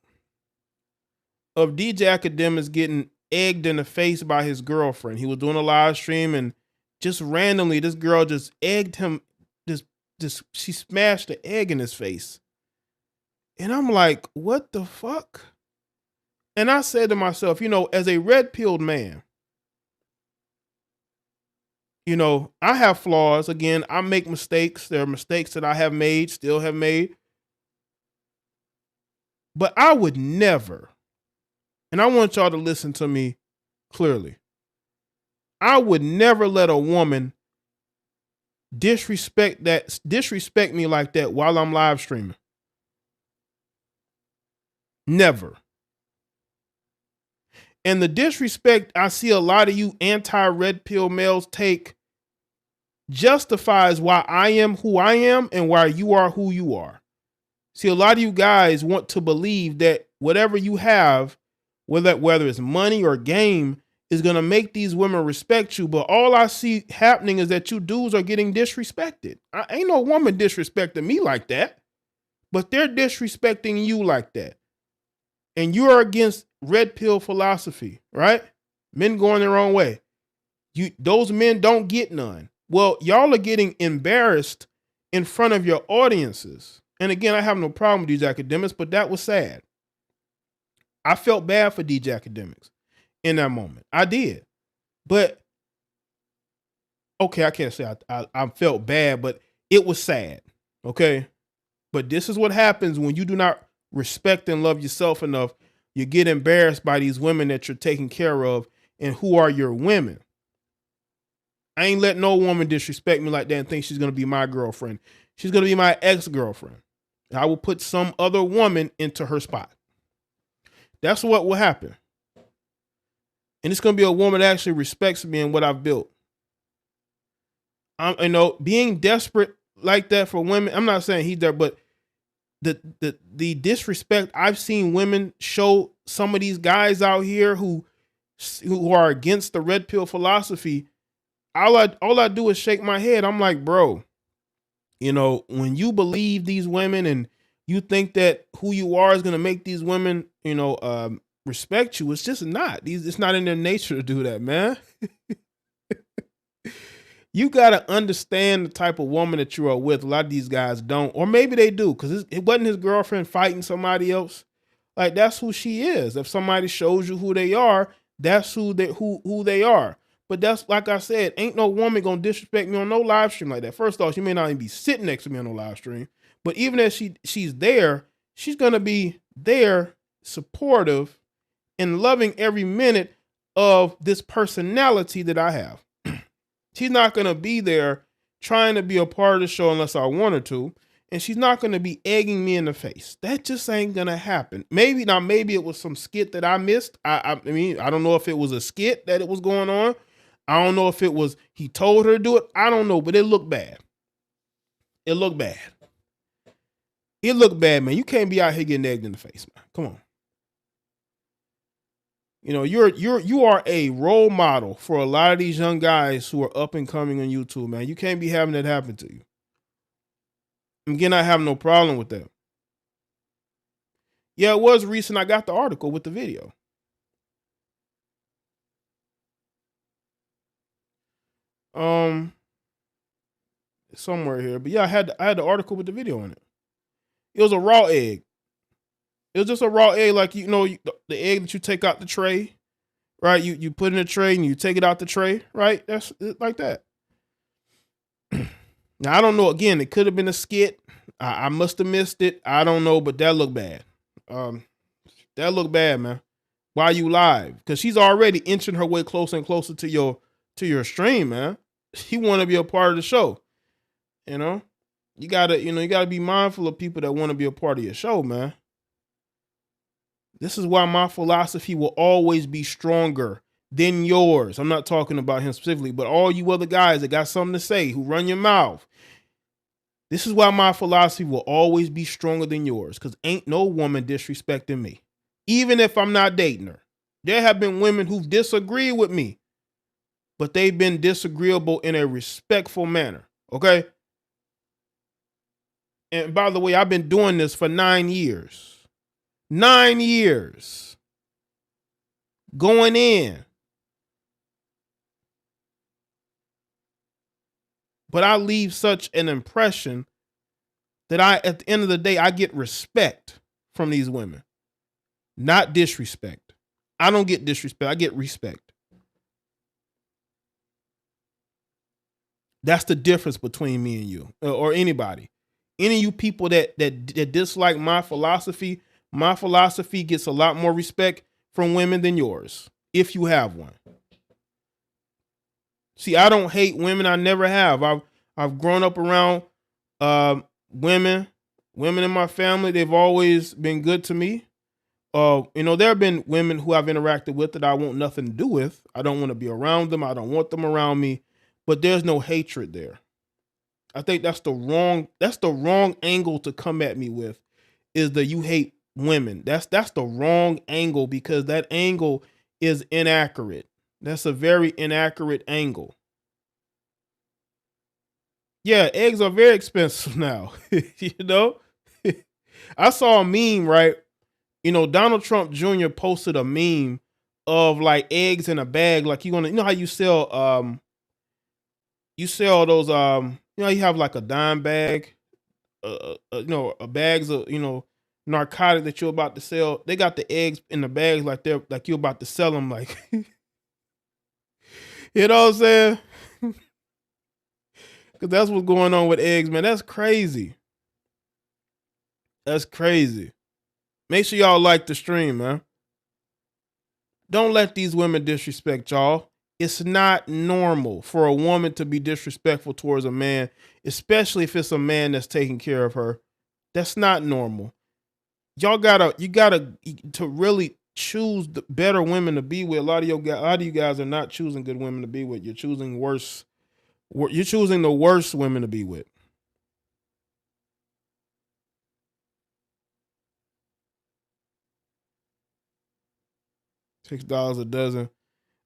Speaker 1: of DJ Academics getting egged in the face by his girlfriend. He was doing a live stream and just randomly this girl just egged him, just she smashed the egg in his face. And I'm like, what the fuck? And I said to myself, as a red-pilled man, I have flaws. Again, I make mistakes. There are mistakes that I have made, still have made. But I would never, and I want y'all to listen to me clearly, I would never let a woman disrespect me like that while I'm live streaming. Never. And the disrespect I see a lot of you anti-red pill males take justifies why I am who I am and why you are who you are. See, a lot of you guys want to believe that whatever you have, whether it's money or game, is going to make these women respect you. But all I see happening is that you dudes are getting disrespected. Ain't no woman disrespecting me like that, but they're disrespecting you like that. And you are against red pill philosophy, right? Men going their own way. Those men don't get none. Well, y'all are getting embarrassed in front of your audiences. And again, I have no problem with these academics, but that was sad. I felt bad for DJ Academics in that moment. I did. But, okay, I can't say I felt bad, but it was sad, okay? But this is what happens when you do not respect and love yourself enough. You get embarrassed by these women that you're taking care of, and who are your women. I ain't let no woman disrespect me like that and think she's going to be my girlfriend. She's going to be my ex-girlfriend. I will put some other woman into her spot. That's what will happen. And it's going to be a woman that actually respects me and what I've built. Being desperate like that for women, I'm not saying he's there, but the disrespect I've seen women show some of these guys out here who are against the red pill philosophy, all I do is shake my head. I'm like, bro, when you believe these women and you think that who you are is going to make these women, respect you, it's just not. It's not in their nature to do that, man. You got to understand the type of woman that you are with. A lot of these guys don't, or maybe they do, because it wasn't his girlfriend fighting somebody else. Like, that's who she is. If somebody shows you who they are, that's who they are. But that's, like I said, ain't no woman gonna disrespect me on no live stream like that. First off, she may not even be sitting next to me on no live stream, but even if she's there, she's gonna be there, supportive and loving every minute of this personality that I have. She's not going to be there trying to be a part of the show unless I want her to. And she's not going to be egging me in the face. That just ain't going to happen. Maybe it was some skit that I missed. I mean, I don't know if it was a skit that it was going on. I don't know if it was he told her to do it. I don't know, but it looked bad. It looked bad. It looked bad, man. You can't be out here getting egged in the face, man. Come on. You know, you are a role model for a lot of these young guys who are up and coming on YouTube, man. You can't be having that happen to you. Again, I have no problem with that. Yeah, it was recent. I got the article with the video. Somewhere here, but yeah, I had the article with the video in it. It was a raw egg. It was just a raw egg, like the egg that you take out the tray, right? You put in a tray and you take it out the tray, right? That's like that. Now I don't know. Again, it could have been a skit. I must have missed it. I don't know, but that looked bad. That looked bad, man. Why you live? Because she's already inching her way closer and closer to your stream, man. She want to be a part of the show. You know, you gotta be mindful of people that want to be a part of your show, man. This is why my philosophy will always be stronger than yours. I'm not talking about him specifically, but all you other guys that got something to say, who run your mouth. This is why my philosophy will always be stronger than yours, because ain't no woman disrespecting me. Even if I'm not dating her. There have been women who've disagreed with me, but they've been disagreeable in a respectful manner, okay? And by the way, I've been doing this for 9 years. 9 years. Going in. But I leave such an impression that at the end of the day, I get respect from these women. Not disrespect. I don't get disrespect. I get respect. That's the difference between me and you, or anybody. Any of you people that dislike my philosophy gets a lot more respect from women than yours, if you have one. See, I don't hate women. I never have. I've grown up around women in my family. They've always been good to me. There have been women who I've interacted with that I want nothing to do with. I don't want to be around them. I don't want them around me. But there's no hatred there. I think that's the wrong angle to come at me with, is that you hate women. That's the wrong angle, because that angle is inaccurate. That's a very inaccurate angle. Yeah, eggs are very expensive now. I saw a meme, right? Donald Trump Jr. posted a meme of like eggs in a bag. Like how you sell those you have like a dime bag, a bags of narcotic that you're about to sell. They got the eggs in the bags like you're about to sell them, like you know what I'm saying? Because that's what's going on with eggs, man. That's crazy. That's crazy. Make sure y'all like the stream, man. Don't let these women disrespect y'all. It's not normal for a woman to be disrespectful towards a man, especially if it's a man that's taking care of her. That's not normal. You gotta to really choose the better women to be with. A lot of you guys are not choosing good women to be with. You're choosing worse. You're choosing the worst women to be with. $6 a dozen.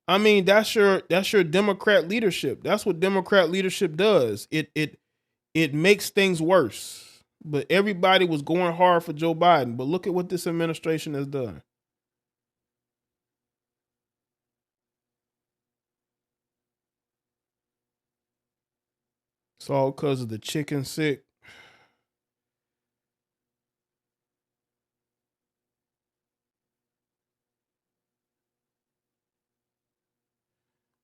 Speaker 1: I mean, that's your Democrat leadership. That's what Democrat leadership does. It makes things worse. But everybody was going hard for Joe Biden. But look at what this administration has done. It's all because of the chicken sick.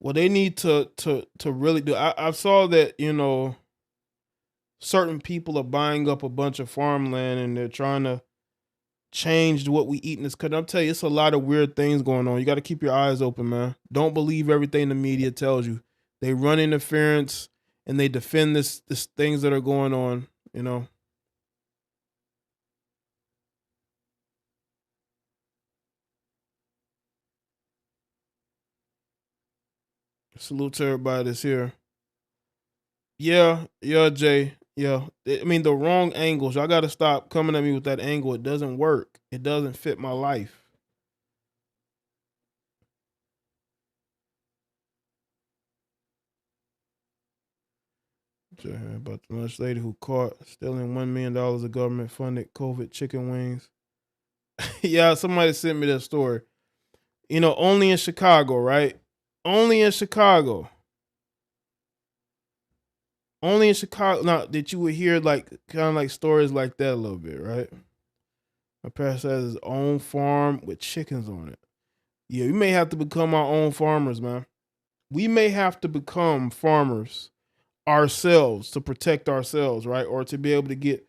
Speaker 1: Well, they need to really do. I saw that certain people are buying up a bunch of farmland and they're trying to changed what we eat in this country. I'm telling you, it's a lot of weird things going on. You got to keep your eyes open, man. Don't believe everything the media tells you. They run interference and they defend this things that are going on, you know. Salute to everybody that's here. Yeah, Jay. Yeah. I mean, the wrong angles. Y'all got to stop coming at me with that angle. It doesn't work. It doesn't fit my life. Jay, about the lunch lady who caught stealing $1 million of government funded COVID chicken wings. Yeah, somebody sent me that story. You know, only in Chicago, right? Only in Chicago. Only in Chicago. Now, that you would hear like kind of like stories like that a little bit, right? My pastor has his own farm with chickens on it. Yeah, we may have to become our own farmers, man. We may have to become farmers ourselves to protect ourselves, right? Or to be able to get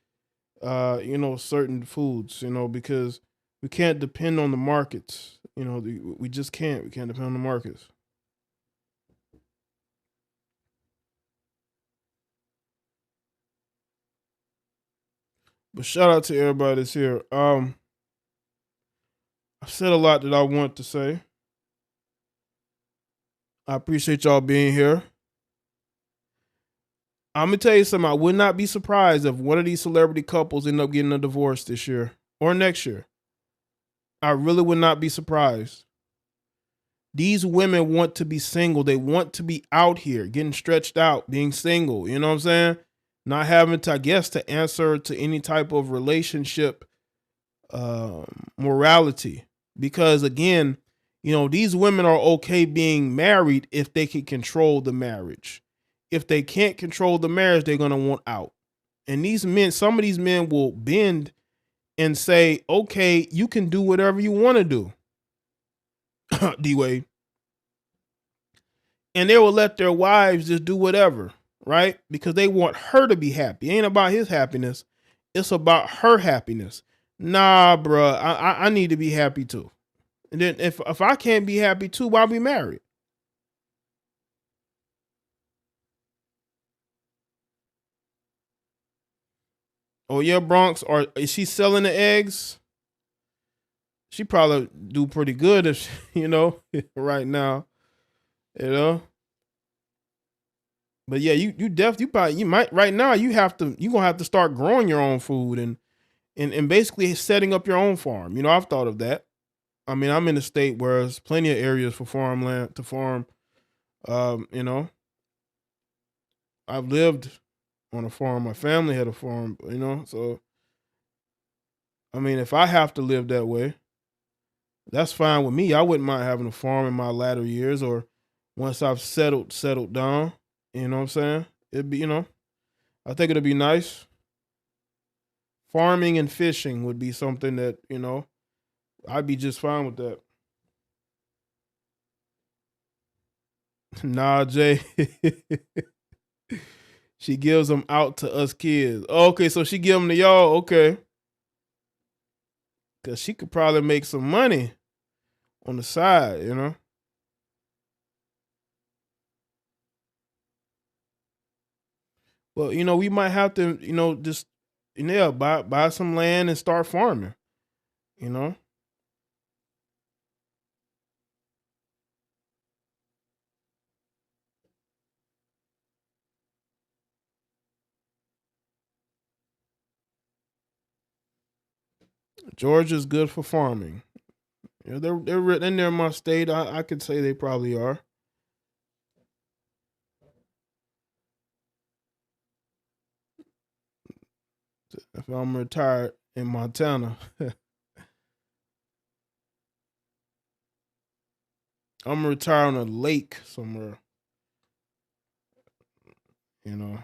Speaker 1: you know, certain foods, you know, because we can't depend on the markets. You know, we just can't. We can't depend on the markets. But shout out to everybody that's here. I've said a lot that I want to say. I appreciate y'all being here. I'm gonna tell you something. I would not be surprised if one of these celebrity couples end up getting a divorce this year or next year. I really would not be surprised. These women want to be single. They want to be out here, getting stretched out, being single. You know what I'm saying? Not having to, I guess, to answer to any type of relationship morality. Because again, you know, these women are okay being married if they can control the marriage. If they can't control the marriage, they're gonna want out. And these men, some of these men will bend and say, okay, you can do whatever you want to do. D-Wade. And they will let their wives just do whatever, right? Because they want her to be happy. It ain't about his happiness. It's about her happiness. Nah, bruh, I need to be happy too. And then if I can't be happy too, why be married? Oh yeah, Bronx, or is she selling the eggs? She probably do pretty good if you know right now, you know. But yeah, you definitely you might right now you gonna have to start growing your own food and basically setting up your own farm. You know, I've thought of that. I mean, I'm in a state where there's plenty of areas for farmland to farm. You know, I've lived on a farm. My family had a farm. You know, so I mean, if I have to live that way, that's fine with me. I wouldn't mind having a farm in my latter years or once I've settled down. You know what I'm saying? It'd be, you know, I think it'd be nice. Farming and fishing would be something that, you know, I'd be just fine with that. Nah, Jay. She gives them out to us kids. Okay, so she give them to y'all. Okay. Cause she could probably make some money on the side, you know. Well, you know, we might have to, you know, just yeah, buy some land and start farming. You know, Georgia's good for farming. You know, they're written in there in my state. I could say they probably are. If I'm retired in Montana, I'm retired on a lake somewhere. You know,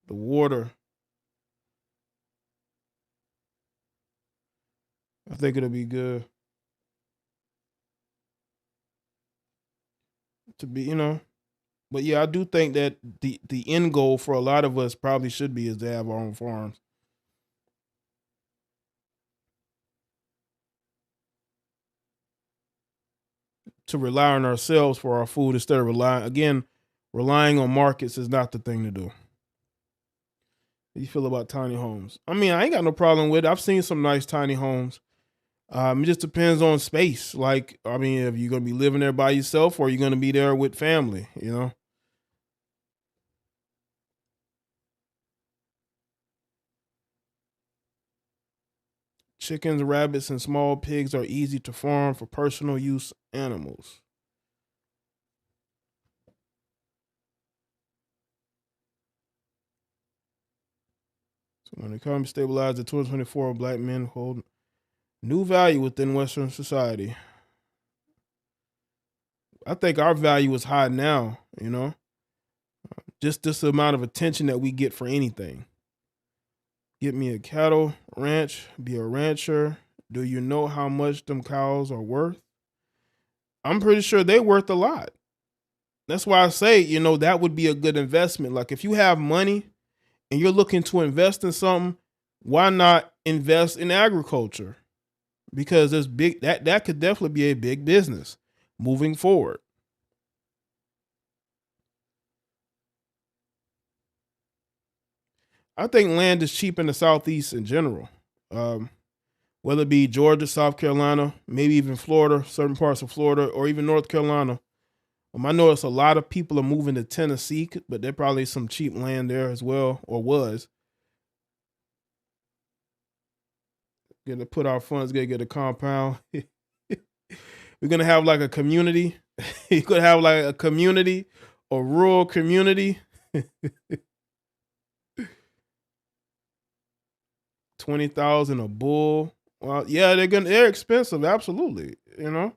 Speaker 1: the water. I think it'll be good to be, you know. But yeah, I do think that the end goal for a lot of us probably should be is to have our own farms. to rely on ourselves for our food instead of relying on markets is not the thing to do. How you feel about tiny homes? I mean, I ain't got no problem with it. I've seen some nice tiny homes. It just depends on space. Like, I mean, if you're gonna be living there by yourself or you're gonna be there with family, you know. Chickens, rabbits, and small pigs are easy to farm for personal use animals. So when the economy stabilized in 2024, black men hold new value within Western society. I think our value is high now, you know, just this amount of attention that we get for anything. Get me a cattle ranch, be a rancher. Do you know how much them cows are worth? I'm pretty sure they're worth a lot. That's why I say, you know, that would be a good investment. Like if you have money and you're looking to invest in something, why not invest in agriculture? Because there's that could definitely be a big business moving forward. I think land is cheap in the Southeast in general. Whether it be Georgia, South Carolina, maybe even Florida, certain parts of Florida, or even North Carolina. I notice a lot of people are moving to Tennessee, but there probably some cheap land there as well, or was. Gonna put our funds, gonna get a compound. We're gonna have like a community. You could have like a community, a rural community. 20,000 a bull. Well, yeah, they're expensive, absolutely. You know,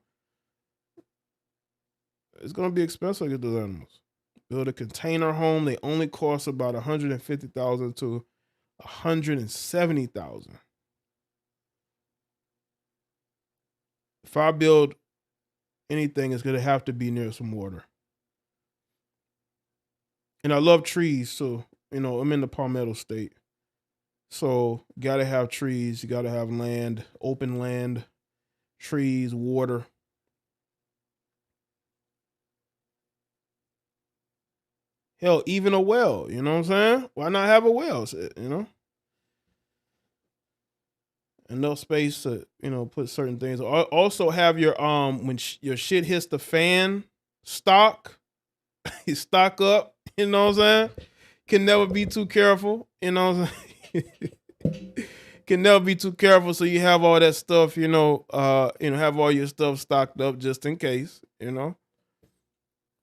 Speaker 1: it's gonna be expensive to get those animals. Build a container home. They only cost about 150,000 to 170,000. If I build anything, it's gonna have to be near some water. And I love trees, so you know I'm in the Palmetto State, so gotta have trees. You gotta have land, open land, trees, water. Hell, even a well. You know what I'm saying? Why not have a well? You know, enough space to put certain things. Also have your when your shit hits the fan, stock. You stock up. You know what I'm saying? Can never be too careful. You know what I'm saying? Can never be too careful. So you have all that stuff. Have all your stuff stocked up just in case. You know,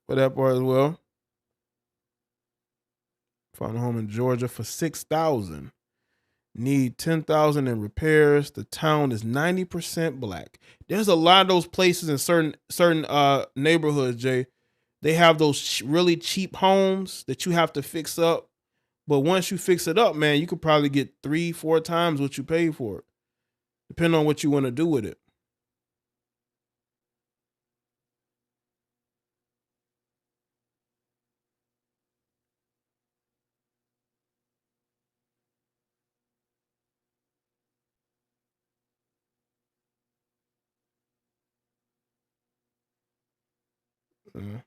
Speaker 1: for that part as well. Found a home in Georgia for 6,000. Need 10,000 in repairs. The town is 90% black. There's a lot of those places in certain neighborhoods, Jay. They have those really cheap homes that you have to fix up. But once you fix it up, man, you could probably get 3-4 times what you paid for it, depending on what you want to do with it. Yeah.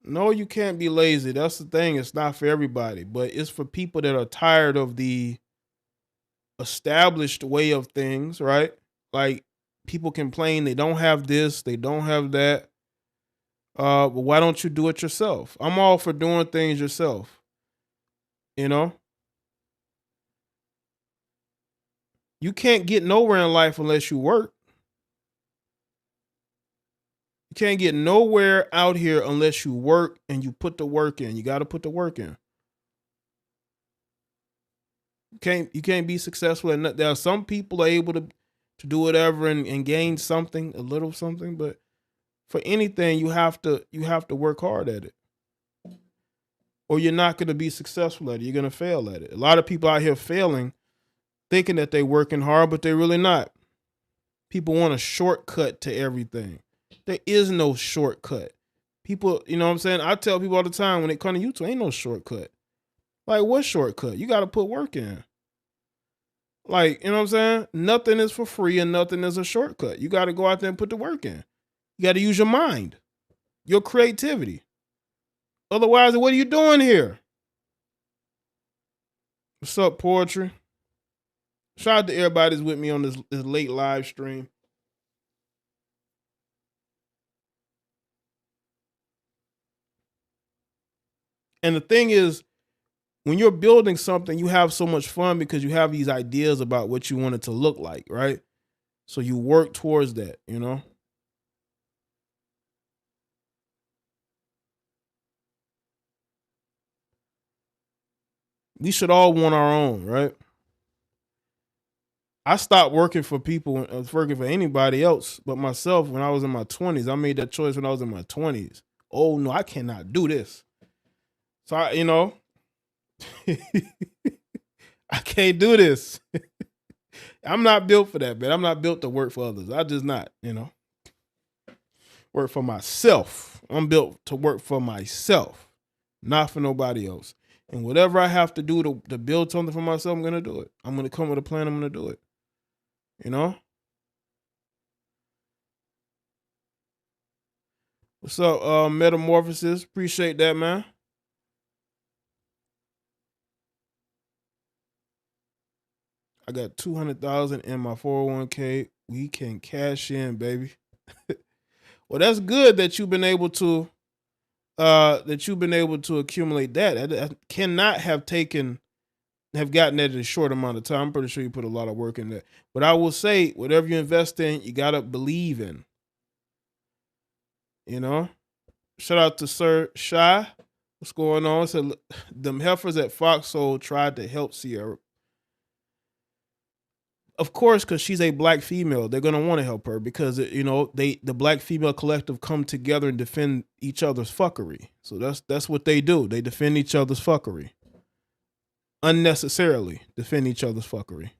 Speaker 1: No, you can't be lazy. That's the thing. It's not for everybody, but it's for people that are tired of the established way of things, right? Like people complain they don't have this, they don't have that. But why don't you do it yourself? I'm all for doing things yourself. You know, you can't get nowhere in life unless you work. You can't get nowhere out here unless you work and you put the work in. You got to put the work in. You can't be successful at there are some people are able to do whatever and gain something, a little something, but for anything you have to work hard at it. Or you're not going to be successful at it. You're going to fail at it. A lot of people out here failing thinking that they're working hard, but they're really not. People want a shortcut to everything. There is no shortcut. People, you know what I'm saying? I tell people all the time when it comes to YouTube, ain't no shortcut. Like, what shortcut? You got to put work in. Like, you know what I'm saying? Nothing is for free and nothing is a shortcut. You got to go out there and put the work in. You got to use your mind, your creativity. Otherwise, what are you doing here? What's up, Poetry? Shout out to everybody that's with me on this late live stream. And the thing is, when you're building something, you have so much fun because you have these ideas about what you want it to look like, right? So you work towards that, you know? We should all want our own, right? I stopped working for people, working for anybody else but myself when I was in my 20s. I made that choice when I was in my 20s. Oh, no, I cannot do this. So, I can't do this. I'm not built for that, man. I'm not built to work for others. I just not, work for myself. I'm built to work for myself, not for nobody else. And whatever I have to do to build something for myself, I'm going to do it. I'm going to come with a plan. I'm going to do it. What's up, Metamorphosis? Appreciate that, man. I got 200,000 in my 401k. We can cash in, baby. Well, that's good that you've been able to accumulate that. I cannot have gotten that in a short amount of time. I'm pretty sure you put a lot of work in that. But I will say, whatever you invest in, you gotta believe in. Shout out to Sir Shy. What's going on? So them heifers at Foxhole tried to help Ciara. Of course, because she's a black female, they're gonna want to help her because the black female collective come together and defend each other's fuckery. So that's what they do. They defend each other's fuckery. Unnecessarily defend each other's fuckery.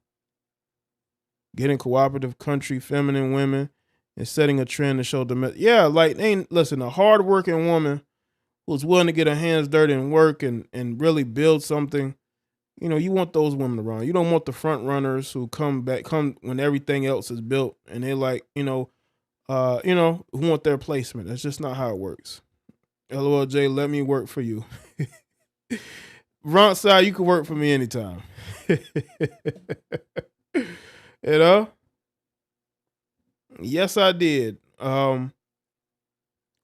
Speaker 1: Getting cooperative country, feminine women, and setting a trend to show listen, a hardworking woman who's willing to get her hands dirty and work and really build something. You want those women around. You don't want the front runners who come when everything else is built and they're like, who want their placement. That's just not how it works. LOL, Jay, let me work for you. Rontside, you can work for me anytime. Yes, I did. When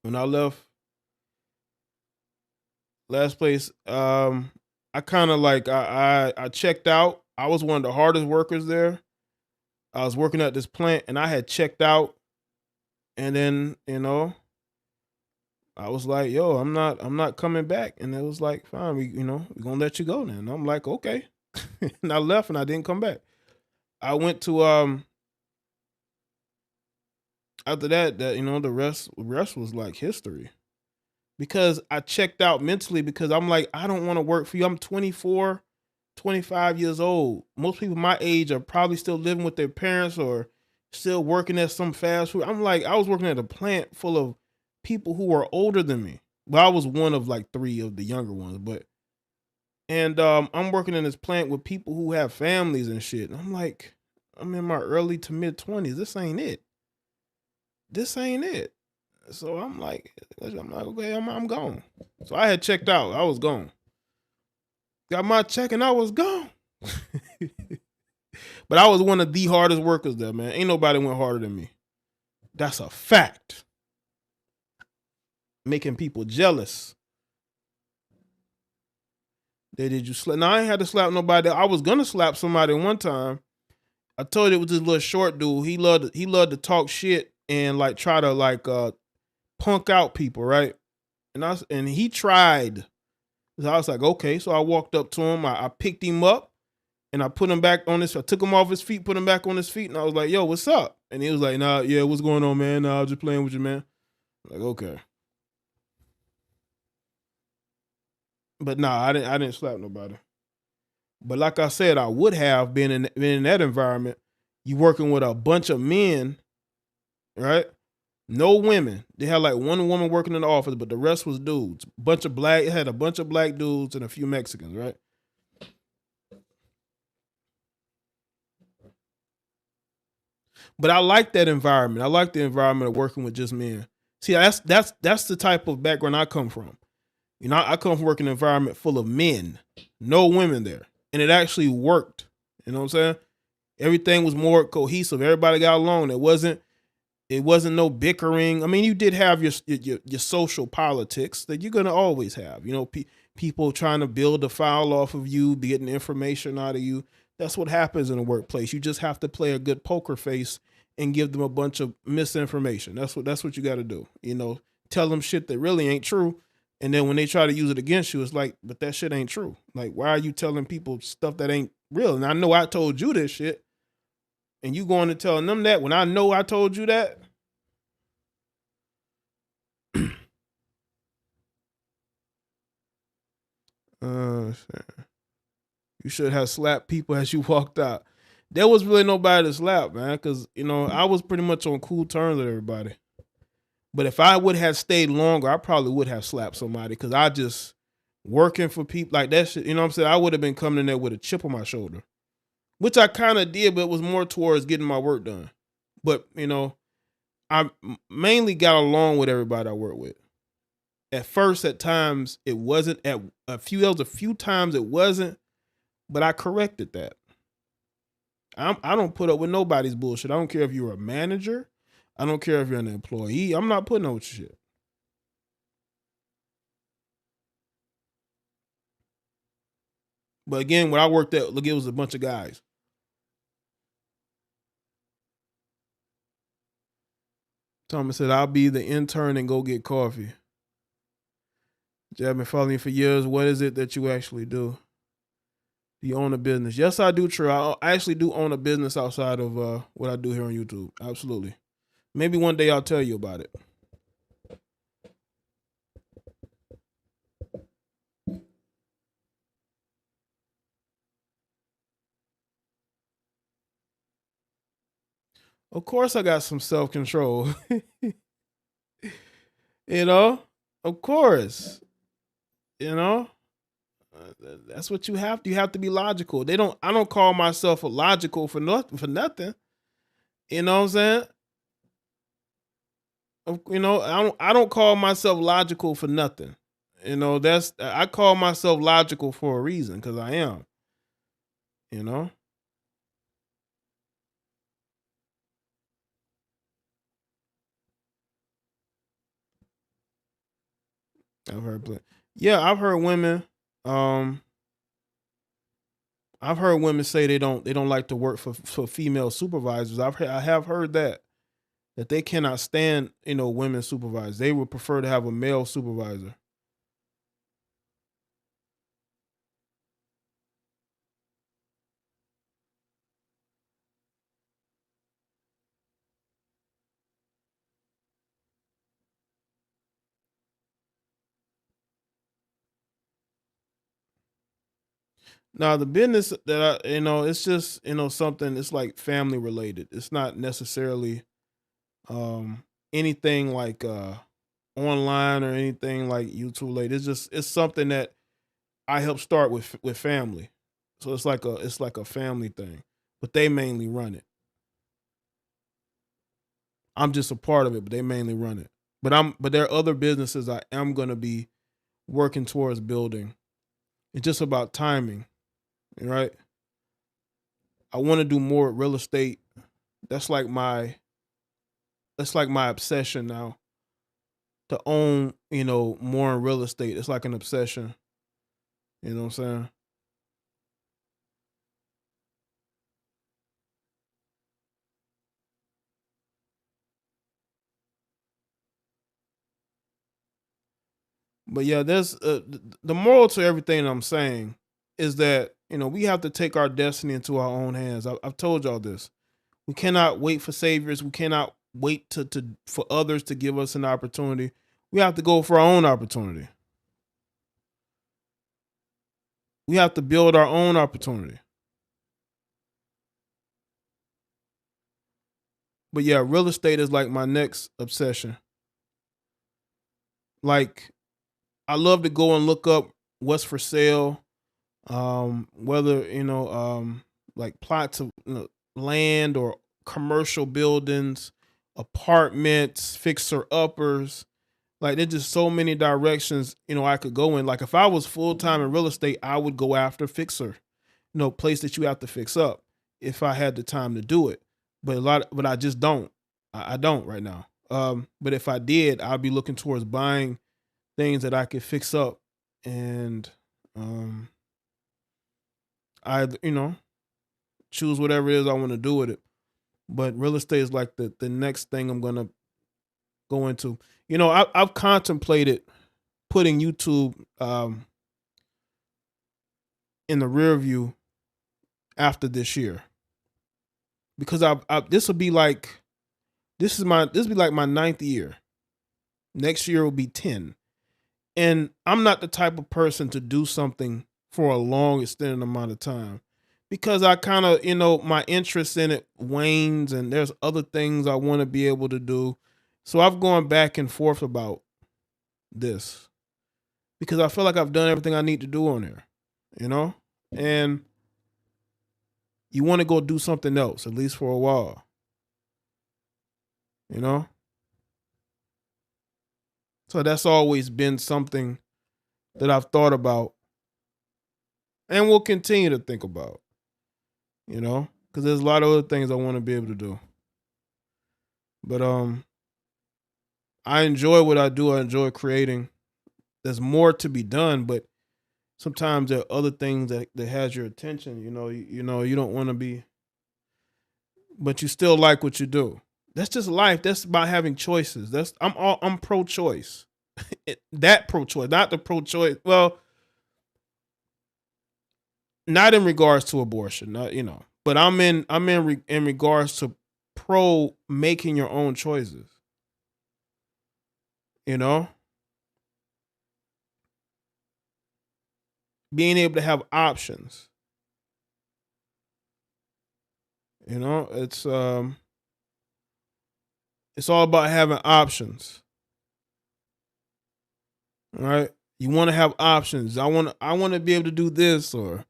Speaker 1: I left last place, I kind of I checked out. I was one of the hardest workers there. I was working at this plant and I had checked out. And then, I was like, yo, I'm not coming back. And it was like, fine, we're going to let you go now. And I'm like, okay. And I left and I didn't come back. I went to, after that, the rest was like history. Because I checked out mentally because I'm like, I don't want to work for you. I'm 24, 25 years old. Most people my age are probably still living with their parents or still working at some fast food. I'm like, I was working at a plant full of people who were older than me. Well, I was one of like 3 of the younger ones, and I'm working in this plant with people who have families and shit. And I'm like, I'm in my early to mid 20s. This ain't it. So I'm like, okay, I'm gone. So I had checked out. I was gone. Got my check and I was gone. But I was one of the hardest workers there, man. Ain't nobody went harder than me. That's a fact. Making people jealous. Did you slap? Now I ain't had to slap nobody. I was gonna slap somebody one time. I told you it was this little short dude. He loved to talk shit and like try to like punk out people, right? And he tried. So I was like, okay. So I walked up to him. I picked him up and I put him back on his. I took him off his feet, put him back on his feet, and I was like, yo, what's up? And he was like, nah, yeah, what's going on, man? Nah, I was just playing with you, man. I'm like, okay. But nah, I didn't slap nobody. But like I said, I would have been in that environment. You working with a bunch of men, right? No women. They had like one woman working in the office, but the rest was dudes. It had a bunch of black dudes and a few Mexicans, right? But I like that environment. I like the environment of working with just men. See, that's the type of background I come from. You know, I come from working in an environment full of men, no women there, and it actually worked. You know what I'm saying? Everything was more cohesive. Everybody got along. It wasn't no bickering. I mean, you did have your social politics that you're gonna always have. You know, people trying to build a file off of you, getting information out of you. That's what happens in a workplace. You just have to play a good poker face and give them a bunch of misinformation. That's what you got to do. You know, tell them shit that really ain't true, and then when they try to use it against you, it's like, but that shit ain't true. Like, why are you telling people stuff that ain't real? And I know I told you this shit, and you going to telling them that when I know I told you that. You should have slapped people as you walked out. There was really nobody to slap, man, because you know I was pretty much on cool terms with everybody. But if I would have stayed longer, I probably would have slapped somebody because I just working for people like that shit. You know what I'm saying? I would have been coming in there with a chip on my shoulder, which I kind of did, but it was more towards getting my work done. But you know, I mainly got along with everybody I worked with. At first, at times it wasn't. At there was a few times it wasn't, but I corrected that. I don't put up with nobody's bullshit. I don't care if you're a manager. I don't care if you're an employee. I'm not putting up with your shit. But again, when I worked at, look, it was a bunch of guys. Thomas said, I'll be the intern and go get coffee. Jay, I've been following you for years. What is it that you actually do? Do you own a business? Yes, I do, True. I actually do own a business outside of what I do here on YouTube. Absolutely. Maybe one day I'll tell you about it. Of course, I got some self control. You know, of course. You know, that's what you have to. You have to be logical. They don't. I don't call myself illogical for nothing. For nothing. You know what I'm saying? You know, I don't call myself logical for nothing. You know, I call myself logical for a reason because I am. You know, I've heard. Yeah, I've heard women. Um, I've heard women say they don't like to work for female supervisors. I have heard that they cannot stand women supervisors. They would prefer to have a male supervisor. Now the business that it's just something. It's like family related. It's not necessarily um anything like online or anything like YouTube related. It's something that I help start with family. So it's like a family thing, but they mainly run it. I'm just a part of it, but they mainly run it. But there are other businesses I am gonna be working towards building. It's just about timing, right? I want to do more real estate. That's like my that's like my obsession now to own, more in real estate. It's like an obsession. You know what I'm saying? But yeah, there's the moral to everything I'm saying is that we have to take our destiny into our own hands. I've told y'all this. We cannot wait for saviors. We cannot wait to for others to give us an opportunity. We have to go for our own opportunity. We have to build our own opportunity. But yeah, real estate is like my next obsession. Like I love to go and look up what's for sale, whether like plots of land or commercial buildings, apartments, fixer uppers. Like there's just so many directions, I could go in. Like if I was full time in real estate, I would go after fixer, place that you have to fix up if I had the time to do it. But I just don't. I don't right now. But if I did, I'd be looking towards buying things that I could fix up and I choose whatever it is I want to do with it. But real estate is like the next thing I'm gonna go into. I've contemplated putting YouTube in the rear view after this year because this will be like this will be like my 9th year. Next year will be 10, and I'm not the type of person to do something for a long extended amount of time because I kind of my interest in it wanes and there's other things I want to be able to do. So I've gone back and forth about this because I feel like I've done everything I need to do on there, and you want to go do something else, at least for a while, So that's always been something that I've thought about and will continue to think about, because there's a lot of other things I want to be able to do. But I enjoy what I do. I enjoy creating. There's more to be done, but sometimes there are other things that has your attention. You don't want to be, but you still like what you do. That's just life. That's about having choices. I'm pro-choice. That pro-choice, not the pro-choice. Well, not in regards to abortion, not but I'm in regards to pro making your own choices. Being able to have options. It's all about having options. All right? You want to have options. I want to be able to do this, or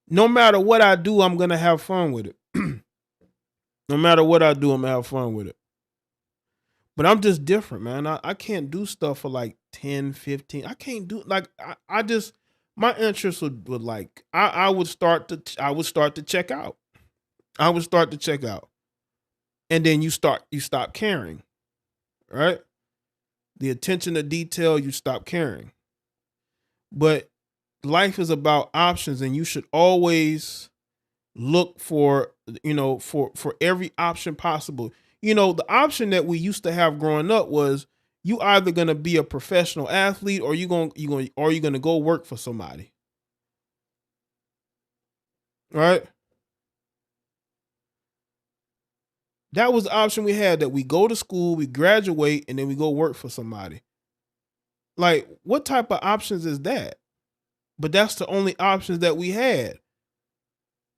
Speaker 1: no matter what I do, I'm going to have fun with it. No matter what I do, I'm going to have fun with it. But I'm just different, man. I can't do stuff for like 10, 15. I can't do like I just my interest would like I would start to check out. I would start to check out. And then you stop caring. Right? The attention to detail, you stop caring. But life is about options, and you should always look for for every option possible. The option that we used to have growing up was you either going to be a professional athlete or you're going to go work for somebody. Right? That was the option we had, that we go to school, we graduate, and then we go work for somebody. Like, what type of options is that? But that's the only options that we had.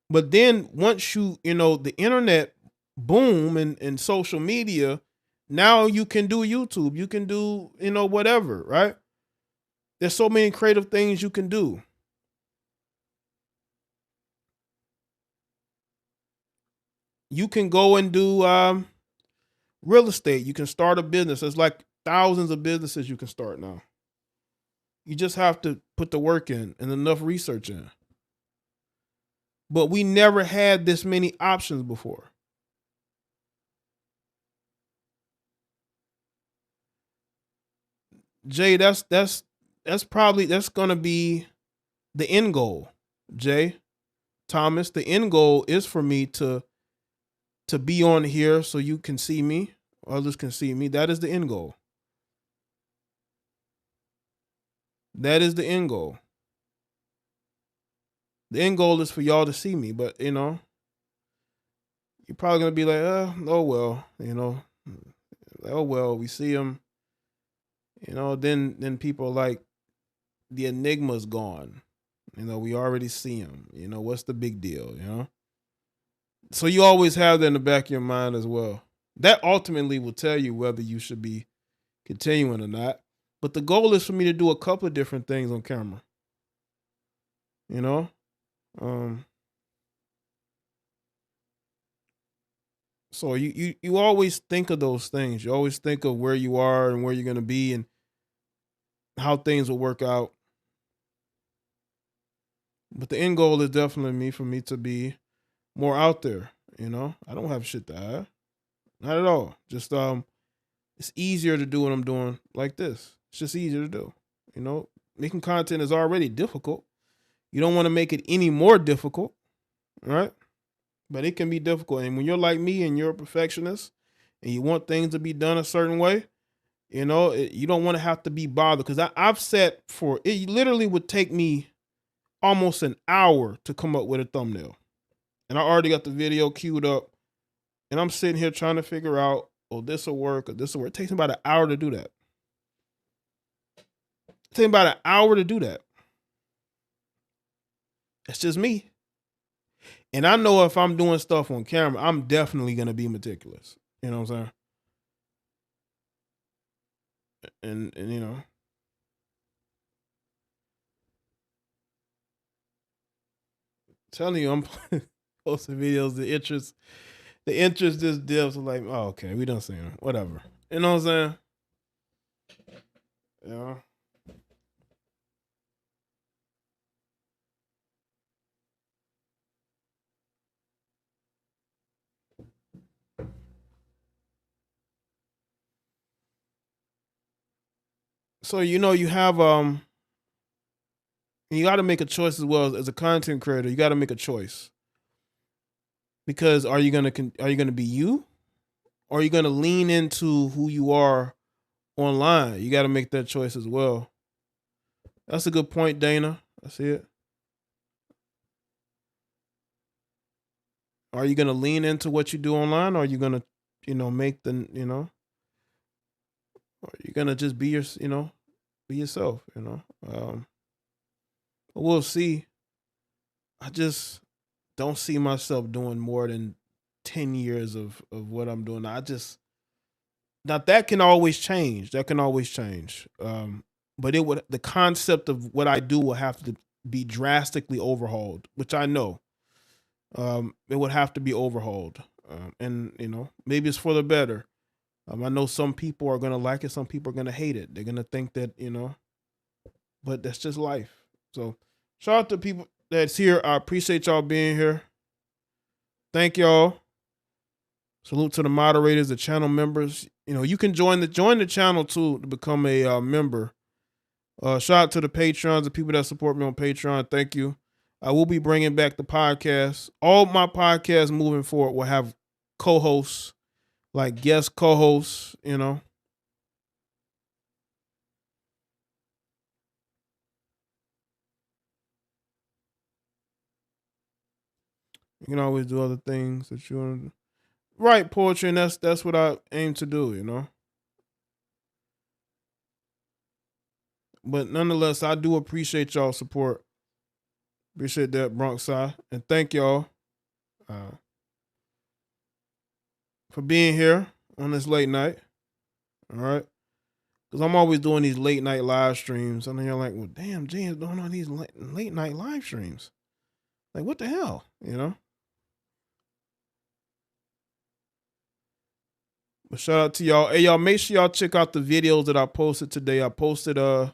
Speaker 1: But then once the internet boom and social media, now you can do YouTube, you can do, whatever, right? There's so many creative things you can do. You can go and do real estate. You can start a business. There's like thousands of businesses you can start now. You just have to put the work in and enough research in. But we never had this many options before. Jay, that's gonna be the end goal. Jay, Thomas, the end goal is for me to be on here so you can see me, others can see me. That is the end goal. That is the end goal. The end goal is for y'all to see me, but you're probably gonna be like, oh well, oh well, we see him. Then people are like, the enigma's gone. We already see him. What's the big deal? So you always have that in the back of your mind as well. That ultimately will tell you whether you should be continuing or not. But the goal is for me to do a couple of different things on camera. So you always think of those things. You always think of where you are and where you're gonna be and how things will work out. But the end goal is definitely for me to be more out there. I don't have shit to hide, not at all. Just it's easier to do what I'm doing like this. It's just easier to do. Making content is already difficult. You don't want to make it any more difficult, right? But it can be difficult. And when you're like me and you're a perfectionist and you want things to be done a certain way, you don't want to have to be bothered. Because I've set for it, literally would take me almost an hour to come up with a thumbnail. And I already got the video queued up. And I'm sitting here trying to figure out, oh, this will work or this will work. It takes me about an hour to do that. It takes me about an hour to do that. It's just me. And I know if I'm doing stuff on camera, I'm definitely going to be meticulous. You know what I'm saying? And telling you, I'm posting videos. The interest just dips. Like, oh, okay, we done seen it. Whatever. You know what I'm saying? Yeah. So you have you got to make a choice as well as a content creator. You got to make a choice because are you gonna be you, or are you gonna lean into who you are online? You got to make that choice as well. That's a good point, Dana. I see it. Are you gonna lean into what you do online, or are you gonna, make or are you gonna just be be yourself? But we'll see. I just don't see myself doing more than 10 years of what I'm doing. Now that can always change. That can always change. But the concept of what I do will have to be drastically overhauled, which I know. It would have to be overhauled. And maybe it's for the better. I know some people are gonna like it, some people are gonna hate it. They're gonna think that, but that's just life. So shout out to people that's here. I appreciate y'all being here. Thank y'all. Salute to the moderators, the channel members. You can join the channel too to become a member. Shout out to the Patreons, the people that support me on Patreon. Thank you. I will be bringing back the podcast. All my podcasts moving forward will have co-hosts, like guest co-hosts. You can always do other things that you want to write poetry, and that's what I aim to do. But nonetheless, I do appreciate y'all support. Appreciate that, Bronx side, and thank y'all for being here on this late night. All right, because I'm always doing these late night live streams, and then you're like, well, damn, James doing all these late night live streams. Like, what the hell, But shout out to y'all. Hey, y'all, make sure y'all check out the videos that I posted today. I posted a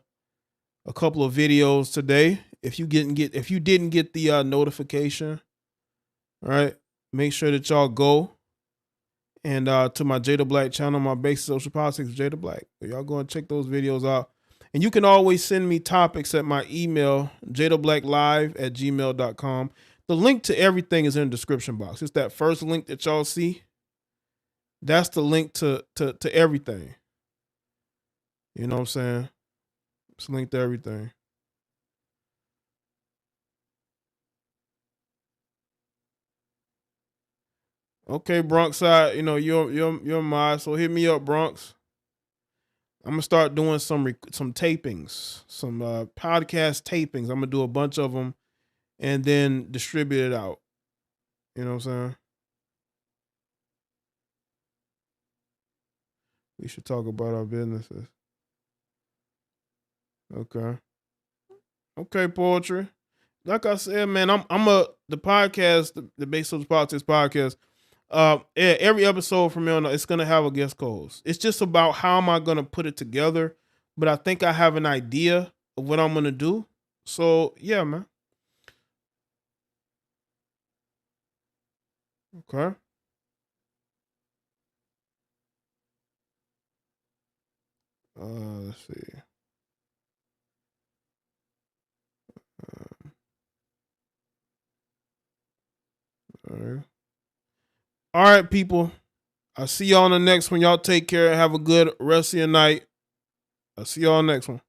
Speaker 1: couple of videos today. If you didn't get the notification, all right, make sure that y'all go and to my Jada Black channel, my basic social politics, Jada Black. Y'all go and check those videos out. And you can always send me topics at my email, jadablacklive@gmail.com. The link to everything is in the description box. It's that first link that y'all see. That's the link to everything. You know what I'm saying? It's a link to everything. Okay, Bronx side, you're my, so hit me up, Bronx. I'm gonna start doing some tapings, some podcast tapings. I'm gonna do a bunch of them and then distribute it out. You know what I'm saying? We should talk about our businesses. Okay. Okay, poetry. Like I said, man, the podcast, the Basic Social Politics podcast. Every episode from here on, it's gonna have a guest co-host. It's just about how am I gonna put it together. But I think I have an idea of what I'm gonna do. So yeah, man. Okay. Let's see. All right. All right, people. I'll see y'all on the next one. Y'all take care. Have a good rest of your night. I'll see y'all on the next one.